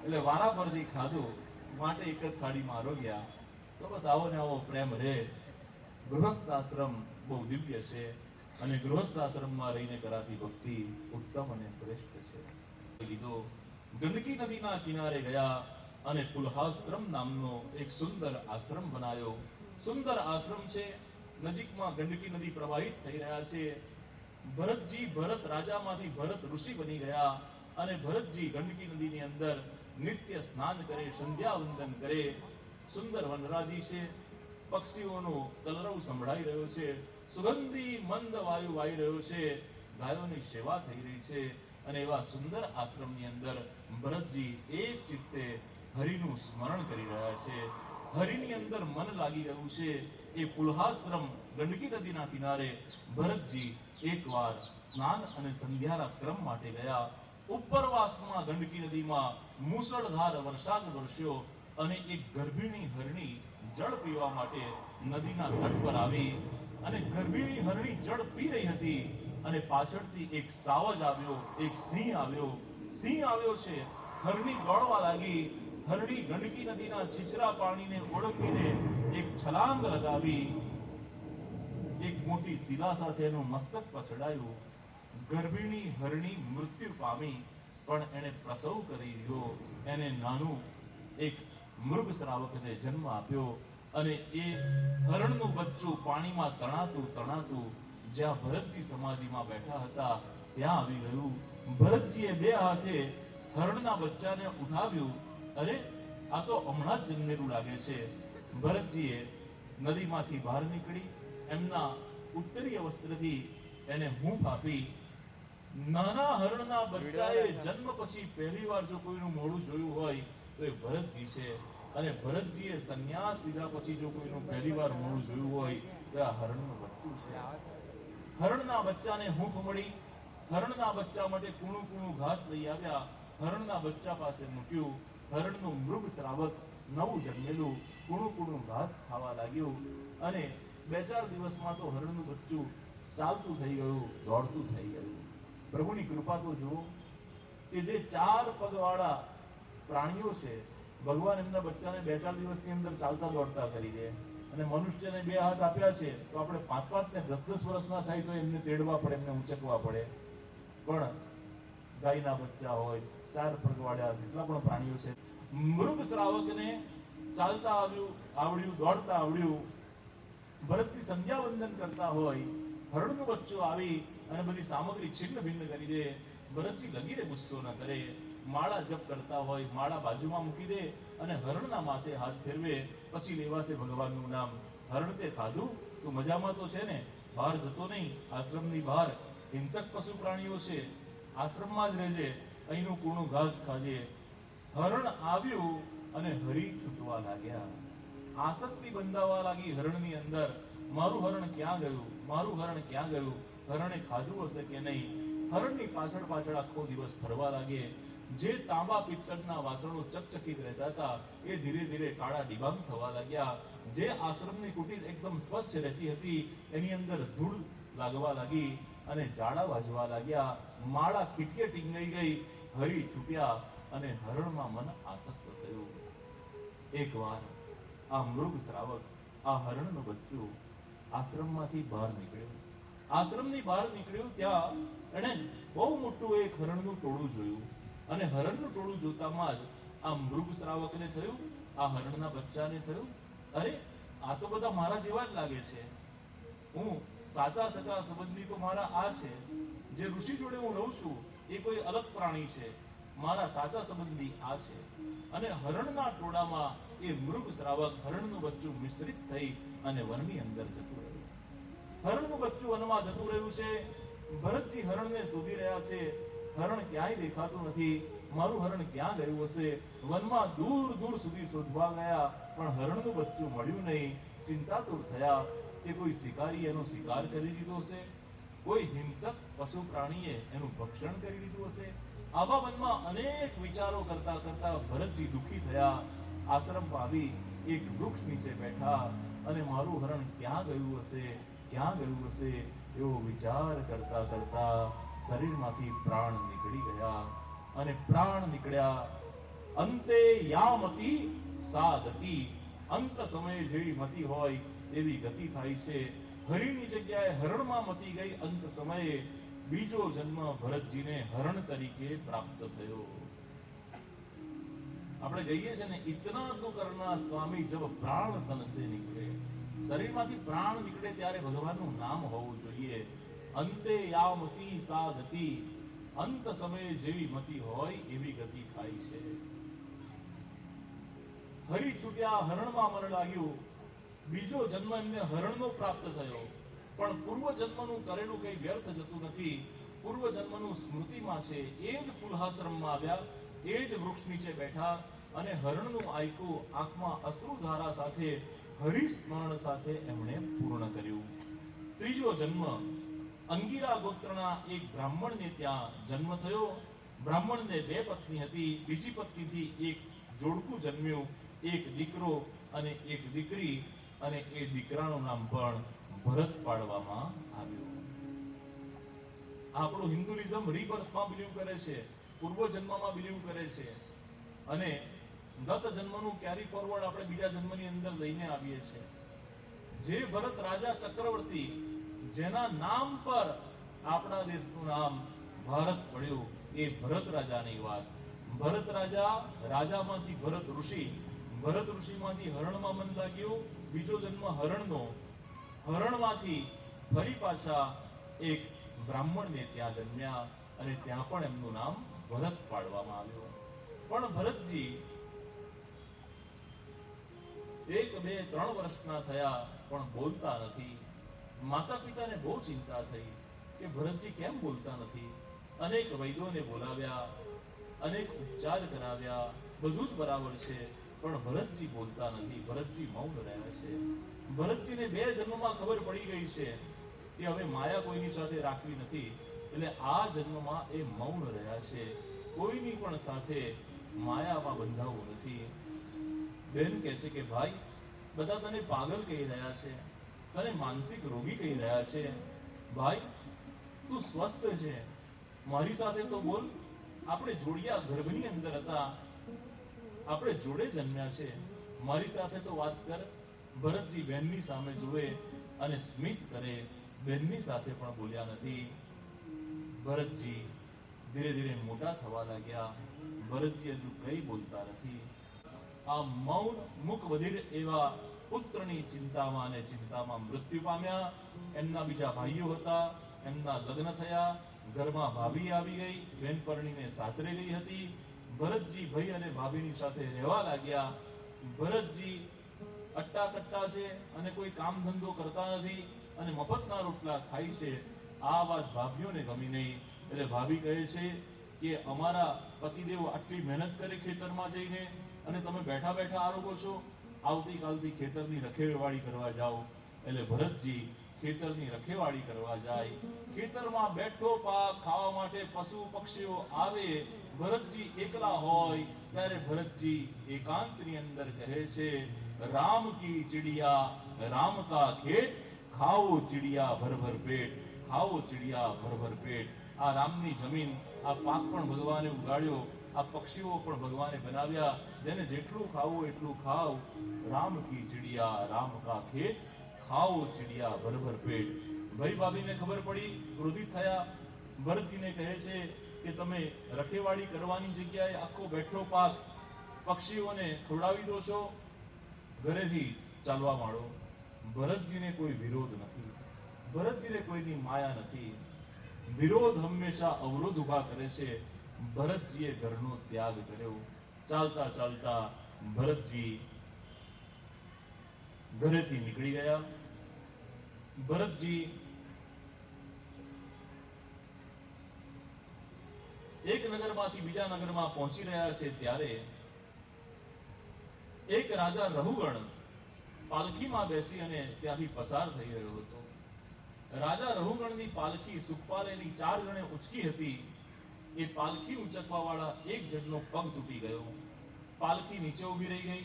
એટલે વારા પરથી ખાધું માટે એક જ થાળીમાં આરોગ્યા. તો બસ આવો ને આવો પ્રેમ રહે. ગૃહસ્થ આશ્રમ બહુ દિવ્ય છે અને ગૃહસ્થ આશ્રમમાં રહીને કરાતી ભક્તિ ઉત્તમ અને શ્રેષ્ઠ છે. લીધો ગંડકી નદીના કિનારે ગયા અને પુલહાશ્રમ નામનો એક સુંદર આશ્રમ બનાવ્યો. સુંદર આશ્રમ છે. નજીકમાં ગંડકી નદી પ્રવાહિત થઈ રહ્યા છે. ભરત રાજામાંથી ભરત ઋષિ બની ગયા અને ભરતજી ગંડકી નદીની અંદર નિત્ય સ્નાન કરે, સંધ્યા વંદન કરે. સુંદર વનરાજી છે. પક્ષીઓનો કલરવ સંભળાઈ રહ્યો છે. સુગંધી મંદ વાયુ વાઈ રહ્યો છે. ગાયોની સેવા થઈ રહી છે અને એવા સુંદર આશ્રમની અંદર ભરતજી એક ચિત્તે હરિનું સ્મરણ કરી રહ્યા છે. હરિની અંદર મન લાગી રહ્યું છે. એ પુલહાશ્રમ ગંડકી નદીના કિનારે ભરતજી એકવાર સ્નાન અને સંધ્યાના ક્રમ માટે ગયા. ઉપરવાસમાં ગંડકી નદીમાં મુસળધાર વરસાદ વરસ્યો અને એક ગર્ભિણી હરણી જળ પીવા માટે નદીના તટ પર આવી અને ગર્ભિણી હરણી જળ પી રહી હતી અને પાછળથી એક સાવજ આવ્યો, એક સિંહ આવ્યો છે. હરણી દોડવા લાગી. હરણી ગંડકી નદીના છીછરા પાણીને ઓળંગીને એક છલાંગ લગાવી એક મોટી શિલા સાથે એનું મસ્તક પર ચડાયું. ગર્ભિણી હરણી મૃત્યુ પામી. પણ એને પ્રસવ કરી રહ્યો, એને નાનું એક મૃગ શ્રાવકને જન્મ આપ્યો અને એ હરણનું બચ્ચું પાણીમાં તણાતું તણાતું જ્યાં ભરતજી સમાધિમાં બેઠા હતા ત્યાં આવી ગયું. ભરતજીએ બે હાથે હરણના બચ્ચાને ઉઠાવ્યું. અરે આ તો હમણાં જ જન્મેલું લાગે છે. ભરતજીએ નદીમાંથી બહાર નીકળી એમના ઉત્તરીય વસ્ત્રથી એને હૂંફ આપી. નાના હરણના બચ્ચાએ જન્મ પછી પહેલીવાર જો કોઈનું મોઢું જોયું હોય તો એ ભરતજી છે. અને ભરતજીએ સંન્યાસ લીધા પછી જો કોઈનું પહેલીવાર મોઢું જોયું હોય તો આ હરણનું બચ્ચું છે. હરણના બચ્ચાને હૂંફ મળી. હરણના બચ્ચા માટે કૂણું કૂણું ઘાસ લઈ આવ્યા. હરણના બચ્ચા પાસે મૂક્યું. હરણનું મૃગ શ્રાવક નવું જન્મેલું કૂણું કૂણું ઘાસ ખાવા લાગ્યું. અને 2-4 દિવસમાં તો હરણનું બચ્ચું ચાલતું થઈ ગયું, દોડતું થઈ ગયું. પ્રભુની કૃપા તો જુઓ કે જે 4 પગવાળા પ્રાણીઓ છે, ભગવાન એમના બચ્ચાને 2-4 દિવસની અંદર ચાલતા દોડતા કરી દે. અને મનુષ્યને 2 હાથ આપ્યા છે તો આપણે 5-5 ને 10-10 વર્ષના થાય તો એમને તેડવા પડે, એમને ઉંચકવા પડે. પણ ગાયના બચ્ચા હોય, 4 પગવાળા જેટલા પણ પ્રાણીઓ છે, મૃગ શ્રાવકને ચાલતા આવડ્યું, દોડતા આવડ્યું. ભરતજી સંધ્યા વંદન કરતા હોય, હરણનું બચ્ચું આવી અને બધી સામગ્રી છિન્ન ભિન્ન કરી દે. ભરતજી લગીરે ગુસ્સો ન કરે. માળા જપ કરતા હોય, માળા બાજુમાં મૂકી દે અને હરણના માથે હાથ ફેરવે. પછી લેવાશે ભગવાનનું નામ. હરણ તે ખાધું, તું મજામાં તો છે ને? બહાર જતો નહીં, આશ્રમની બહાર હિંસક પશુ પ્રાણીઓ છે, આશ્રમમાં જ રહેજે, અહીંનું કૂણું ઘાસ ખાજે. હરણ આવ્યું અને હરી છૂટવા લાગ્યા. આસક્તિ બંધાવા લાગી હરણની અંદર. મારું હરણ ક્યાં ગયું, મારું હરણ ક્યાં ગયું? હરણે ખાધું હશે કે નહીં? હરણની પાછળ પાછળ આખો દિવસ ફરવા લાગે. જે તાંબા પિત્તળના વાસણો ચકચકિત રહેતા હતા એ ધીરે ધીરે કાળા ડિબાંગ થવા લાગ્યા. જે આશ્રમની કુટીર એકદમ સ્વચ્છ રહેતી હતી એની અંદર ધૂળ લાગવા લાગી અને ઝાડા વાજવા લાગ્યા. માળા ખીટકે ટીંગાઈ ગઈ. હરી છૂટ્યા અને હરણમાં મન આસક્ત થયું. એકવાર આ મૃગ શ્રાવક, આ હરણનું બચ્ચું આશ્રમમાંથી બહાર નીકળ્યું. આશ્રમની બહાર નીકળ્યું ત્યાં એણે બહુ મોટું એક હરણનું ટોળું જોયું. અને હરણનું ટોળું જોતામાં જ આ મૃગ શ્રાવકને થયું, આ હરણના બચ્ચાને થયું, અરે આ તો બધા મારા જેવા જ લાગે છે. હું સાચા સગા સંબંધી તો મારા આ છે. જે ઋષિ જોડે હું રહું છું એ કોઈ અલગ પ્રાણી છે. મારા સાચા સંબંધી આ છે. અને હરણના ટોળામાં એ મૃગ શ્રાવક, હરણનું બચ્ચું મિશ્રિત થઈ અને વનની અંદર જતું રહ્યું. હરણનું બચ્ચું વનમાં જતું રહ્યું છે. ભરતજી હરણને શોધી રહ્યા છે. હરણ ક્યાંય દેખાતું નથી. મારું હરણ ક્યાં ગયું હશે? વનમાં દૂર દૂર સુધી શોધવા ગયા પણ હરણનું બચ્ચું મળ્યું નહીં. ચિંતાતુર થયા કે કોઈ શિકારી એનો શિકાર કરી દીધો હશે, કોઈ હિંસક પશુ પ્રાણીએ એનું ભક્ષણ કરી લીધું હશે. આવા મનમાં અનેક વિચારો કરતા કરતા ભરતજી દુઃખી થયા. આશ્રમમાં આવી એક વૃક્ષ નીચે બેઠા અને મારું હરણ ક્યાં ગયું હશે, ક્યાં ગયું હશે એવો વિચાર કરતા કરતા શરીરમાંથી પ્રાણ નીકળી ગયા. અને પ્રાણ નીકળ્યા. અંતે યામતી સા ગતિ. અંત સમયે જેવી મતિ હોય એવી ગતિ થાય છે. હરિની જગ્યાએ હરણમાં મતી ગઈ. અંત સમયે બીજો જન્મ ભરતજીને હરણ તરીકે પ્રાપ્ત થયો. આપણે કહીએ છે ને, ઇતના તો કરના સ્વામી જબ પ્રાણ તન સે નીકળે. શરીરમાંથી પ્રાણ નીકળે ત્યારે ભગવાનનું નામ હોવું જોઈએ. અંતે યામતી સા ગતિ. અંત સમયે જેવી મતિ હોય એવી ગતિ થાય છે. હરી છૂટ્યા, હરણમાં મન લાગ્યું. બીજો જન્મ એમને હરણનો પ્રાપ્ત થયો. પણ પૂર્વ જન્મનું કરેલું કંઈ વ્યર્થ જતું નથી. પૂર્વ જન્મનું સ્મૃતિમાં છે. એ જ પુલહાશ્રમમાં આવ્યા, એ જ વૃક્ષ નીચે બેઠા અને હરણનું આયકું આંખમાં અશ્રુધારા સાથે, હરિસ્મરણ સાથે એમણે પૂર્ણ કર્યું. ત્રીજો જન્મ અંગીરા ગોત્રના એક બ્રાહ્મણને ત્યાં જન્મ થયો. બ્રાહ્મણને 2 પત્ની હતી. બીજી પત્નીથી એક જોડકું જન્મ્યું, એક દીકરો અને એક દીકરી. અને એ દીકરાનું નામ પણ ભરત પાડવામાં આવ્યું. આપણું હિન્દુઇઝમ રીબર્થમાં બિલીવ કરે છે, પૂર્વ જન્મમાં બિલીવ કરે છે. અને ગત જન્મનું કેરી ફોરવર્ડ આપણે બીજા જન્મની અંદર લઈને આવીએ છીએ. જે ભરત રાજા ચક્રવર્તી, જેના નામ પર આપણા દેશનું નામ ભારત પડ્યું, એ ભરત રાજાની વાત. ભરત રાજા, રાજામાંથી ભરત ઋષિ, ભરત ઋષિમાંથી હરણમાં મન લાગ્યું, બીજો જન્મ હરણનો. હરણમાંથી ફરી પાછા એક બ્રાહ્મણને ત્યાં જન્મ્યા અને ત્યાં પણ એમનું નામ ભરત પાડવામાં આવ્યું. પણ ભરતજી 1, 2, 3 વર્ષના થયા પણ બોલતા નથી. માતા પિતાને બહુ ચિંતા થઈ કે ભરતજી કેમ બોલતા નથી. અનેક વૈદ્યોને બોલાવ્યા, અનેક ઉપચાર કરાવ્યા, બધું જ બરાબર છે, પણ ભરતજી બોલતા નથી, ભરતજી મૌન રહ્યા છે. ભરતજીને 2 જન્મમાં ખબર પડી ગઈ છે કે હવે માયા કોઈની સાથે રાખવી નથી, એટલે આ જન્મમાં એ મૌન રહ્યા છે, કોઈની પણ સાથે માયામાં બંધાવું નથી. બેન કહે છે કે ભાઈ, બધા તને પાગલ કહી રહ્યા છે, તને માનસિક રોગી કહી રહ્યા છે. ભાઈ, તું સ્વસ્થ છે, મારી સાથે તો બોલ. આપણે જોડિયા ગર્ભની અંદર હતા, આપણે જોડે જન્મ્યા છે, મારી સાથે તો વાત કર. ભરતજી બહેનની સામે જુએ અને સ્મિત કરે, બહેનની સાથે પણ બોલ્યા નથી. ભરતજી ધીરે ધીરે મોટા થવા લાગ્યા, ભરતજી હજુ કઈ બોલતા નથી. આ મૌન મુખ વધીર એવા પુત્રની ચિંતામાં અને ચિંતામાં મૃત્યુ પામ્યા. એમના બીજા ભાઈઓ હતા, એમના લગ્ન થયા, ઘરમાં ભાભી આવી ગઈ, બેન પરણીને સાસરે ગઈ હતી. ભરતજી ભાઈ અને ભાભીની સાથે રહેવા લાગ્યા. ભરતજી અટ્ટા કટ્ટા છે અને કોઈ કામ ધંધો કરતા નથી અને મફતના રોટલા ખાય છે. આ વાત ભાભીઓને ગમી નહીં, એટલે ભાભી કહે છે કે અમારા પતિદેવ આટલી મહેનત કરે ખેતરમાં જઈને અને તમે બેઠા બેઠા આરોગો છો, આવતીકાલથી ખેતરની રખેવાળી કરવા જાઓ. એટલે ભરતજી ખેતરની રખેવાળી કરવા જાય. ખેતરમાં બેઠો પાક ખાવા માટે પશુ પક્ષીઓ આવે, ભરતજી એકલા હોય ત્યારે ભરતજી એકાંતની અંદર કહે છે, રામ કી ચિડિયા રામ કા ખેત, ખાઓ ચિડિયા ભર ભર પેટ, ખાઓ ચિડિયા ભર ભર પેટ. આ રામની જમીન, આ પાક પણ ભગવાને ઉગાડ્યો, આ પક્ષીઓ પણ ભગવાને બનાવ્યા, જેને જેટલું ખાવું એટલું ખાવ. રામ કી ચિડિયા રામ કા ખેત, ખાઓ ચિડિયા ભર ભર પેટ. ભાઈ ભાભીને ખબર પડી, ક્રોધિત થયા. ભરતજીને કહે છે કે તમે રખેવાળી કરવાની જગ્યાએ આખો બેઠો પાક પક્ષીઓને ખવડાવી દો છો, ઘરેથી ચાલવા માંડો. ભરતજીને કોઈ વિરોધ નથી, ભરતજીને કોઈની માયા નથી. વિરોધ હંમેશા અવરોધ ઉભા કરે છે. ભરતજીએ ઘરનો ત્યાગ કર્યો. ચાલતા ચાલતા ભરતજી ઘરેથી નીકળી ગયા. ભરતજી એક નગરમાંથી બીજા નગરમાં પહોંચી રહ્યા છે ત્યારે એક રાજા રહુગણ પાલખીમાં બેસી અને ત્યાંથી પસાર થઈ રહ્યો હતો. રાજા રહુગણની પાલખી સુખપાલેની 4 જણે ઉંચકી હતી. એ પાલખી ઉંચકવા વાળા એક જણનો પગ તૂટી ગયો. પાલખી નીચે ઊભી રહી ગઈ.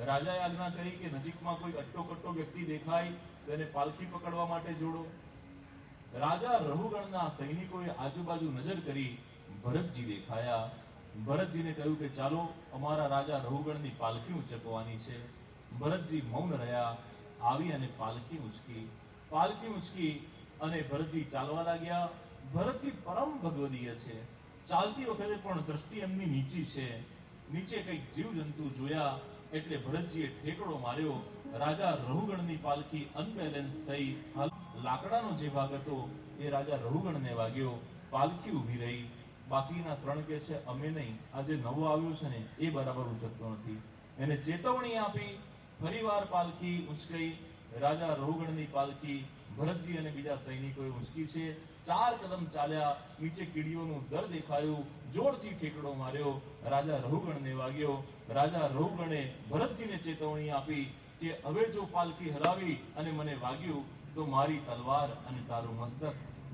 રાજાએ આજ્ઞા કરી કે નજીકમાં કોઈ અટ્ટો વ્યક્તિ દેખાય તો એને પાલખી પકડવા માટે જોડો. રાજા રહુગણના સૈનિકોએ આજુબાજુ નજર કરી, ભરતજી દેખાયા. ભરતજીને કહ્યું કે ચાલો, અમારા રાજા રહુગણની પાલખી ઉંચકવાની છે. ભરતજી મૌન રહ્યા. આવી અને પાલખી ઉંચકી અને ભરતજી ચાલવા લાગ્યા. ભરતજી પરમ ભગવદીય છે. ચાલતી વખતે પણ દ્રષ્ટિ એમની નીચી છે. નીચે કંઈક જીવજંતુ જોયા એટલે ભરતજીએ ઠેકડો માર્યો. રાજા રહુગણની પાલખી અનબેલેન્સ થઈ. લાકડાનો જે ભાગ હતો એ રાજા રહુગણને વાગ્યો. પાલખી ઊભી રહી. બાકીના 3 કહે છે અમે નહીં, આ જે નવો આવ્યો છે ને એ બરાબર ઉંચકતો નથી. એને ચેતવણી આપી. ફરીવાર પાલખી ઉંચકાઈ. રાજા રહુગણની પાલખી ભરતજી અને બીજા સૈનિકોએ ઉંચકી છે. 4 કદમ ચાલ્યા. નીચે કીડીઓનું દર દેખાયું. જોરથી ઠેકડો માર્યો. રાજા રહુગણને વાગ્યો. રાજા રહુગણે ભરતજીને ચેતવણી આપી કે હવે જો પાલખી હલાવી અને મને વાગ્યું તો મારી તલવાર અને તારું મસ્તક.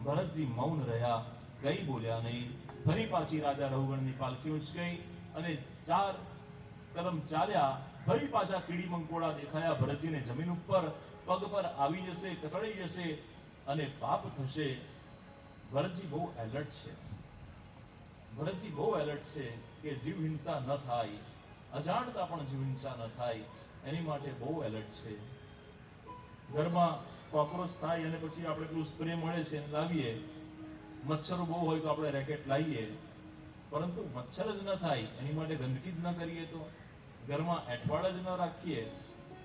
ભરતજી મૌન રહ્યા, કઈ બોલ્યા નહીં. ફરી પાછી રાજા રહુગણની પાલખી ઉંચકાઈ અને 4 કદમ ચાલ્યા. ફરી પાછા કીડી મંકોડા દેખાયા. ભરતજીને જમીન ઉપર પગ પર આવી જશે, કચડી જશે અને પાપ થશે. ભરતજી બહુ એલર્ટ છે. ભરતજી બહુ એલર્ટ છે કે જીવ હિંસા ન થાય, અજાણતા પણ જીવ હિંસા ન થાય, એની માટે બહુ એલર્ટ છે. ઘરમાં કોક્રોચ થાય અને પછી આપણે પેલું સ્પ્રે મળે છે લાવીએ. મચ્છરો બહુ હોય તો આપણે રેકેટ લાવીએ. પરંતુ મચ્છર જ ન થાય એની માટે ગંદકી જ ન કરીએ તો, ઘરમાં એઠવાડ જ ન રાખીએ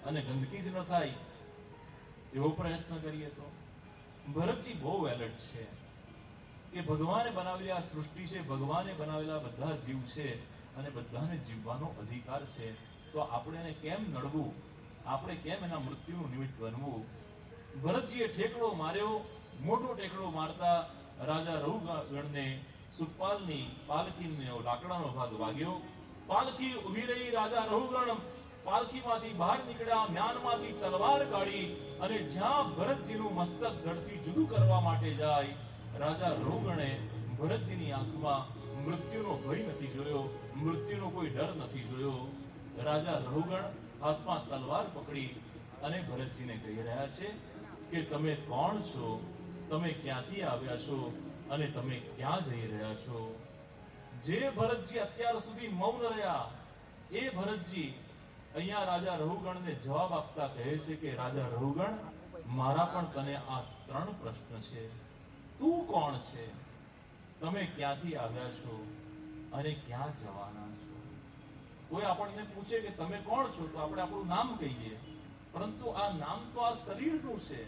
અને ગંદકી જ ન થાય એવો પ્રયત્ન કરીએ તો. ભરતજી બહુ એલર્ટ છે કે ભગવાને બનાવેલી આ સૃષ્ટિ છે, ભગવાને બનાવેલા બધા જીવ છે અને બધાને જીવવાનો અધિકાર છે, તો આપણે એને કેમ નડવું, આપણે કેમ એના મૃત્યુનું નિમિત્ત બનવું. ભરતજીએ ઠેકડો માર્યો. મોટો ઠેકડો મારતા રાજા રઘુગણને સુખપાલની પાલખીનો લાકડાનો ભાગ વાગ્યો. પાલખી ઊભી રહી. રાજા રઘુગણ પાલખીમાંથી બહાર નીકળ્યા, મ્યાનમાંથી તલવાર કાઢી અને જ્યાં ભરતજીનું મસ્તક ધડથી જુદું કરવા માટે જાય, રાજા રઘુગણે ભરતજીની આંખમાં મૃત્યુનો ભય નથી જોયો, મૃત્યુનો કોઈ ડર નથી જોયો. રાજા રઘુગણ હાથમાં તલવાર પકડી અને ભરતજીને કહી રહ્યા છે કે તમે કોણ છો, તમે ક્યાંથી આવ્યા છો અને તમે ક્યાં જઈ રહ્યા છો. જે ભરતજી અત્યાર સુધી મૌન રહ્યા, એ ભરતજી અહીંયા રાજા રઘુગણને જવાબ આપતા કહે છે કે રાજા રઘુગણ, મારા પણ તને આ 3 પ્રશ્ન છે. તું કોણ છે, તમે ક્યાંથી આવ્યા છો અને ક્યાં જવાના છો. કોઈ આપણને પૂછે કે તમે કોણ છો તો આપણે આપણું નામ કહીએ, પરંતુ આ નામ તો આ શરીરનું છે,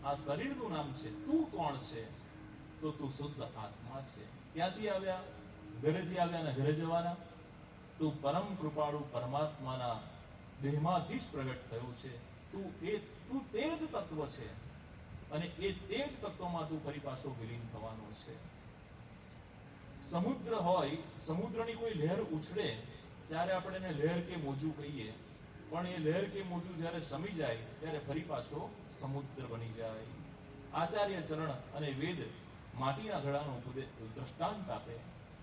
આ શરીરનું નામ છે. તું કોણ છે, તો તું શુદ્ધ આત્મા છે. ક્યાંથી આવ્યા, ઘરેથી આવ્યા ને ઘરે જવાના. તું પરમ કૃપાળુ પરમાત્માના દેહમાંથી જ પ્રગટ થયું છે. તું તે જ તત્વ છે અને એ તે જ તત્વમાં તું ફરી પાછો વિલીન થવાનો છે. સમુદ્ર હોય, સમુદ્રની કોઈ લહેર ઉછળે ત્યારે આપણે એને લહેર કે મોજું કહીએ, પણ એ લહેર કે મોજું જ્યારે શમી જાય ત્યારે ફરી પાછો સમુદ્ર બની જાય. આચાર્ય ચરણ અને વેદ માટીના ઘડાનો દ્રષ્ટાંત આપે.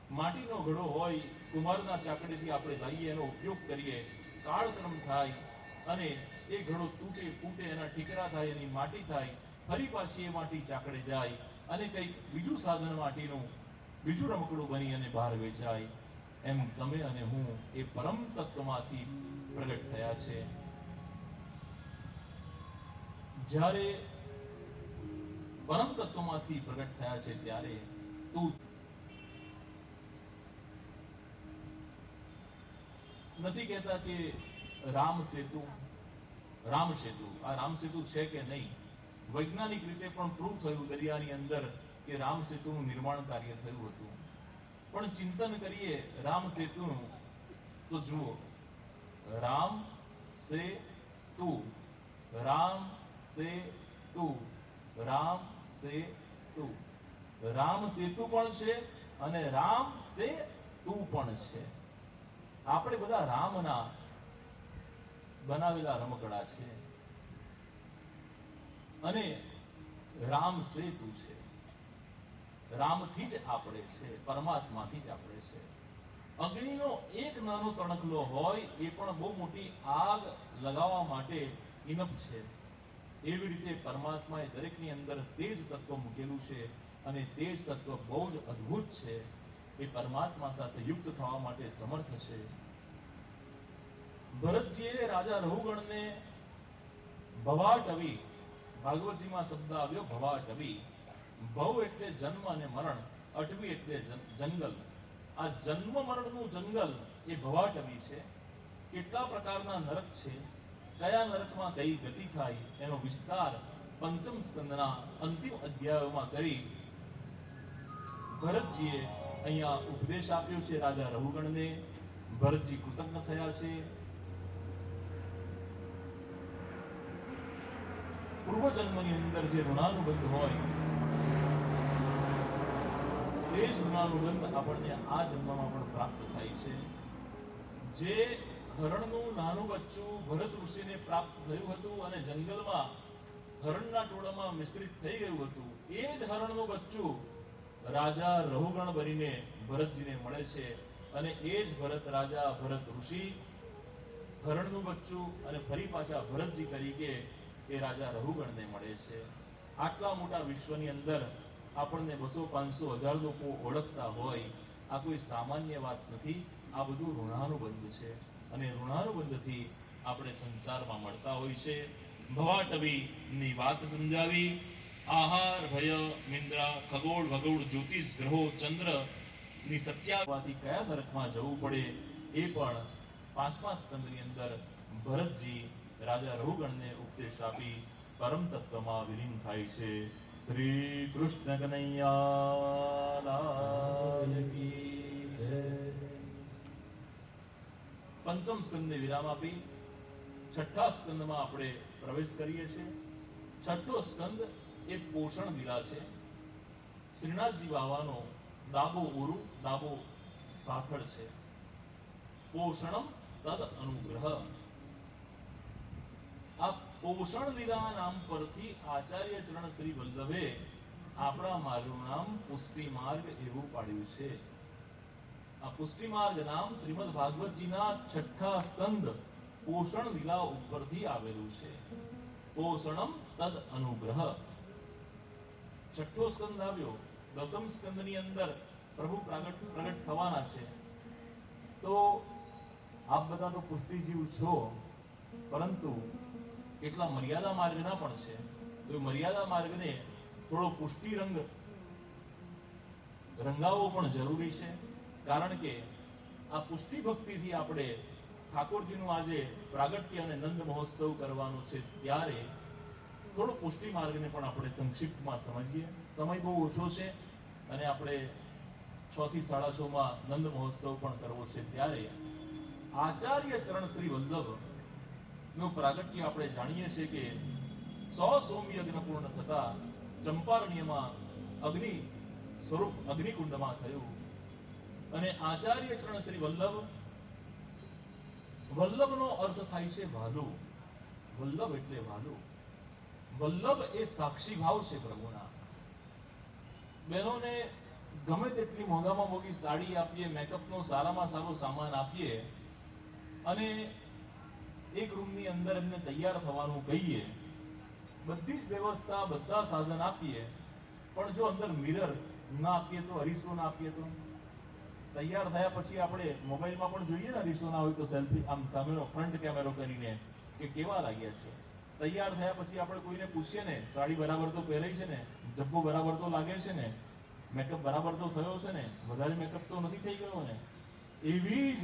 માટીનો ઘડો હોય, કુંભારના ચાકડીથી આપણે લઈએ, એનો ઉપયોગ કરીએ, કાળક્રમ થાય અને એ ઘડો તૂટે ફૂટે, એના ઠીકરા થાય, એની માટી થાય, ફરી પાછી એ માટી ચાકડે જાય અને કંઈક બીજું સાધન માટીનું બીજું રમકડું બની અને બહાર વેચાય. એમ તમે અને હું એ પરમ તત્વમાંથી પ્રગટ થયા છે. જ્યારે પરમ તત્વમાંથી પ્રગટ થયા છે ત્યારે તું નથી કહેતા કે રામ સેતુ, રામ સેતુ, આ રામ સેતુ છે કે નહીં. વૈજ્ઞાનિક રીતે પણ પ્રૂવ થયું દરિયાની અંદર કે રામ સેતુનું નિર્માણ કાર્ય થયું હતું. પણ ચિંતન કરીએ રામ સેતુનું તો જુઓ, રામ સે તુ, રામ સે તુ, રામ સે તુ. રામ સેતુ પણ છે અને રામ સે તુ પણ છે. આપણે બધા રામના બનાવેલા રમકડા છે અને રામ સેતુ છે. રામથી જ આપણે છે, પરમાત્માથી જ આપણે છે. અગ્નિનો એક નાનો તણખલો હોય એ પણ બહુ મોટી આગ લગાવવા માટે ઇનફ છે. એવી રીતે પરમાત્માએ દરેકની અંદર તેજ તત્વ મૂકેલું છે અને તેજ તત્વ બહુ જ અદ્ભુત છે. એ પરમાત્મા સાથે યુક્ત થવા માટે સમર્થ છે. ભરતજીએ રાજા રઘુગણને ભવાટવી, ભાગવતજીમાં શબ્દ આવ્યો ભવાટવી. ભવ એટલે જન્મ અને મરણ, અટવી એટલે જંગલ. આ જન્મ મરણનું જંગલ એ ભવાટવી છે. કેટલા પ્રકારના નરક છે, કયા નરકમાં કઈ ગતિ થાય એનો વિસ્તાર પંચમ સ્કંદના અંતિમ અધ્યાયોમાં કરી ભરતજીએ અહીંયા ઉપદેશ આપ્યો છે રાજા રઘુગણને. ભરતજી કૃતજ્ઞ થયા છે. પૂર્વજન્મની અંદર જે ઋણાનુબંધ હોય એ જ ઋણાનુબંધ આપણને આ જન્મમાં પણ પ્રાપ્ત થાય છે. જે હરણનું નાનું બચ્ચું ભરત ઋષિને પ્રાપ્ત થયું હતું અને જંગલમાં હરણના ટોળામાં મિશ્રિત થઈ ગયું હતું, એ જ હરણનું બચ્ચું રાજા રઘુગણ બનીને ભરતજીને મળે છે અને એ જ ભરત રાજા, ભરત ઋષિ, હરણનું બચ્ચું અને ફરી પાછા ભરતજી તરીકે એ રાજા રઘુગણને મળે છે. આટલા મોટા વિશ્વની અંદર આપણને 200, 500, 1000 લોકો ઓળખતા હોય, આ કોઈ સામાન્ય વાત નથી. આ બધું ઋણાનુબંધ છે અને ઋણાનુબંધથી આપણે સંસારમાં મળતા હોય છે. ભવાટવીની વાત સમજાવી. આહાર ભય નિંદ્રા ખગોળ ભગોળ જ્યોતિષ ગ્રહો ચંદ્ર ની સત્યાવાથી કયા નરકમાં જવું પડે એ પણ 5મા સ્કંદની અંદર ભરતજી રાજા રહુગણને ઉપદેશ આપી પરમ તત્વમાં વિલીન થાય છે. શ્રી કૃષ્ણ કનૈયા લાલ કી જય. પંચમ સ્કંદને વિરામ આપી 6ઠ્ઠા સ્કંદમાં આપણે પ્રવેશ કરીએ છીએ. 6ઠ્ઠો સ્કંદ એ પોષણ લીલા છે. શ્રીનાથજી બાવાનો ડાબો ઉરુ ડાબો સાંકળ છે. પોષણમ તદ અનુગ્રહ. આ પોષણ લીલા નામ પરથી આચાર્ય ચરણ શ્રી વલ્લભે આપણા માર્ગનું નામ પુષ્ટિ માર્ગ એવું પાડ્યું છે. આ પુષ્ટિ માર્ગ નામ શ્રીમદ ભાગવતજીના 6ઠ્ઠા સ્કંદ પોષણ લીલા ઉપરથી આવેલું છે. પોષણમ તદ અનુગ્રહ. 6ઠ્ઠો સ્કંદ આવ્યો. 10મ સ્કંદની અંદર પ્રભુ પ્રગટ થવાના છે. તો આપ બધા તો પુષ્ટિજીવ છો, પરંતુ કેટલા મર્યાદા માર્ગના પણ છે. તો એ મર્યાદા માર્ગને થોડો પુષ્ટિ રંગ રંગાવવો પણ જરૂરી છે. કારણ કે આ પુષ્ટિ ભક્તિથી આપણે ઠાકોરજીનું આજે પ્રાગટ્ય અને નંદ મહોત્સવ કરવાનો છે, ત્યારે થોડો પુષ્ટિ માર્ગને પણ આપણે સંક્ષિપ્તમાં સમજીએ. સમય બહુ ઓછો છે અને આપણે 6 થી 6:30 માં નંદ મહોત્સવ પણ કરવો છે, ત્યારે આચાર્ય ચરણ શ્રી વલ્લભ નું પ્રાગટ્ય આપણે જાણીએ છીએ કે 100 સોમ યજ્ઞ પૂર્ણ થતા ચંપારણ્યમાં અગ્નિ સ્વરૂપ અગ્નિકુંડમાં થયું. અને આચાર્ય ચરણ શ્રી વલ્લભ, વલ્લભનો અર્થ થાય છે ભાલુ. વલ્લભ એટલે ભાલુ. વલ્લભ એ સાક્ષી ભાવ છે પ્રભુના. બહેનોને ગમે તેટલી મોંઘામાં મોંઘી સાડી આપીએ, મેકઅપનો સારામાં સારો સામાન આપીએ અને એક રૂમની અંદર એમને તૈયાર થવાનું કહીએ, બધી જ વ્યવસ્થા, બધા સાધન આપીએ, પણ જો અંદર મિરર ના આપીએ તો, અરીસો ના આપીએ તો, તૈયાર થયા પછી આપણે મોબાઈલમાં પણ જોઈએ ને, અરીસો ના હોય તો સેલ્ફી આમ સામેનો ફ્રન્ટ કેમેરો કરીને કે કેવા લાગ્યા છે. તૈયાર થયા પછી આપણે કોઈને પૂછીએ ને, સાડી બરાબર તો પહેરાઈ છે ને, જબ્બો બરાબર તો લાગે છે ને, મેકઅપ બરાબર તો થયો છે ને, વધારે મેકઅપ તો નથી થઈ ગયો ને, એવી જ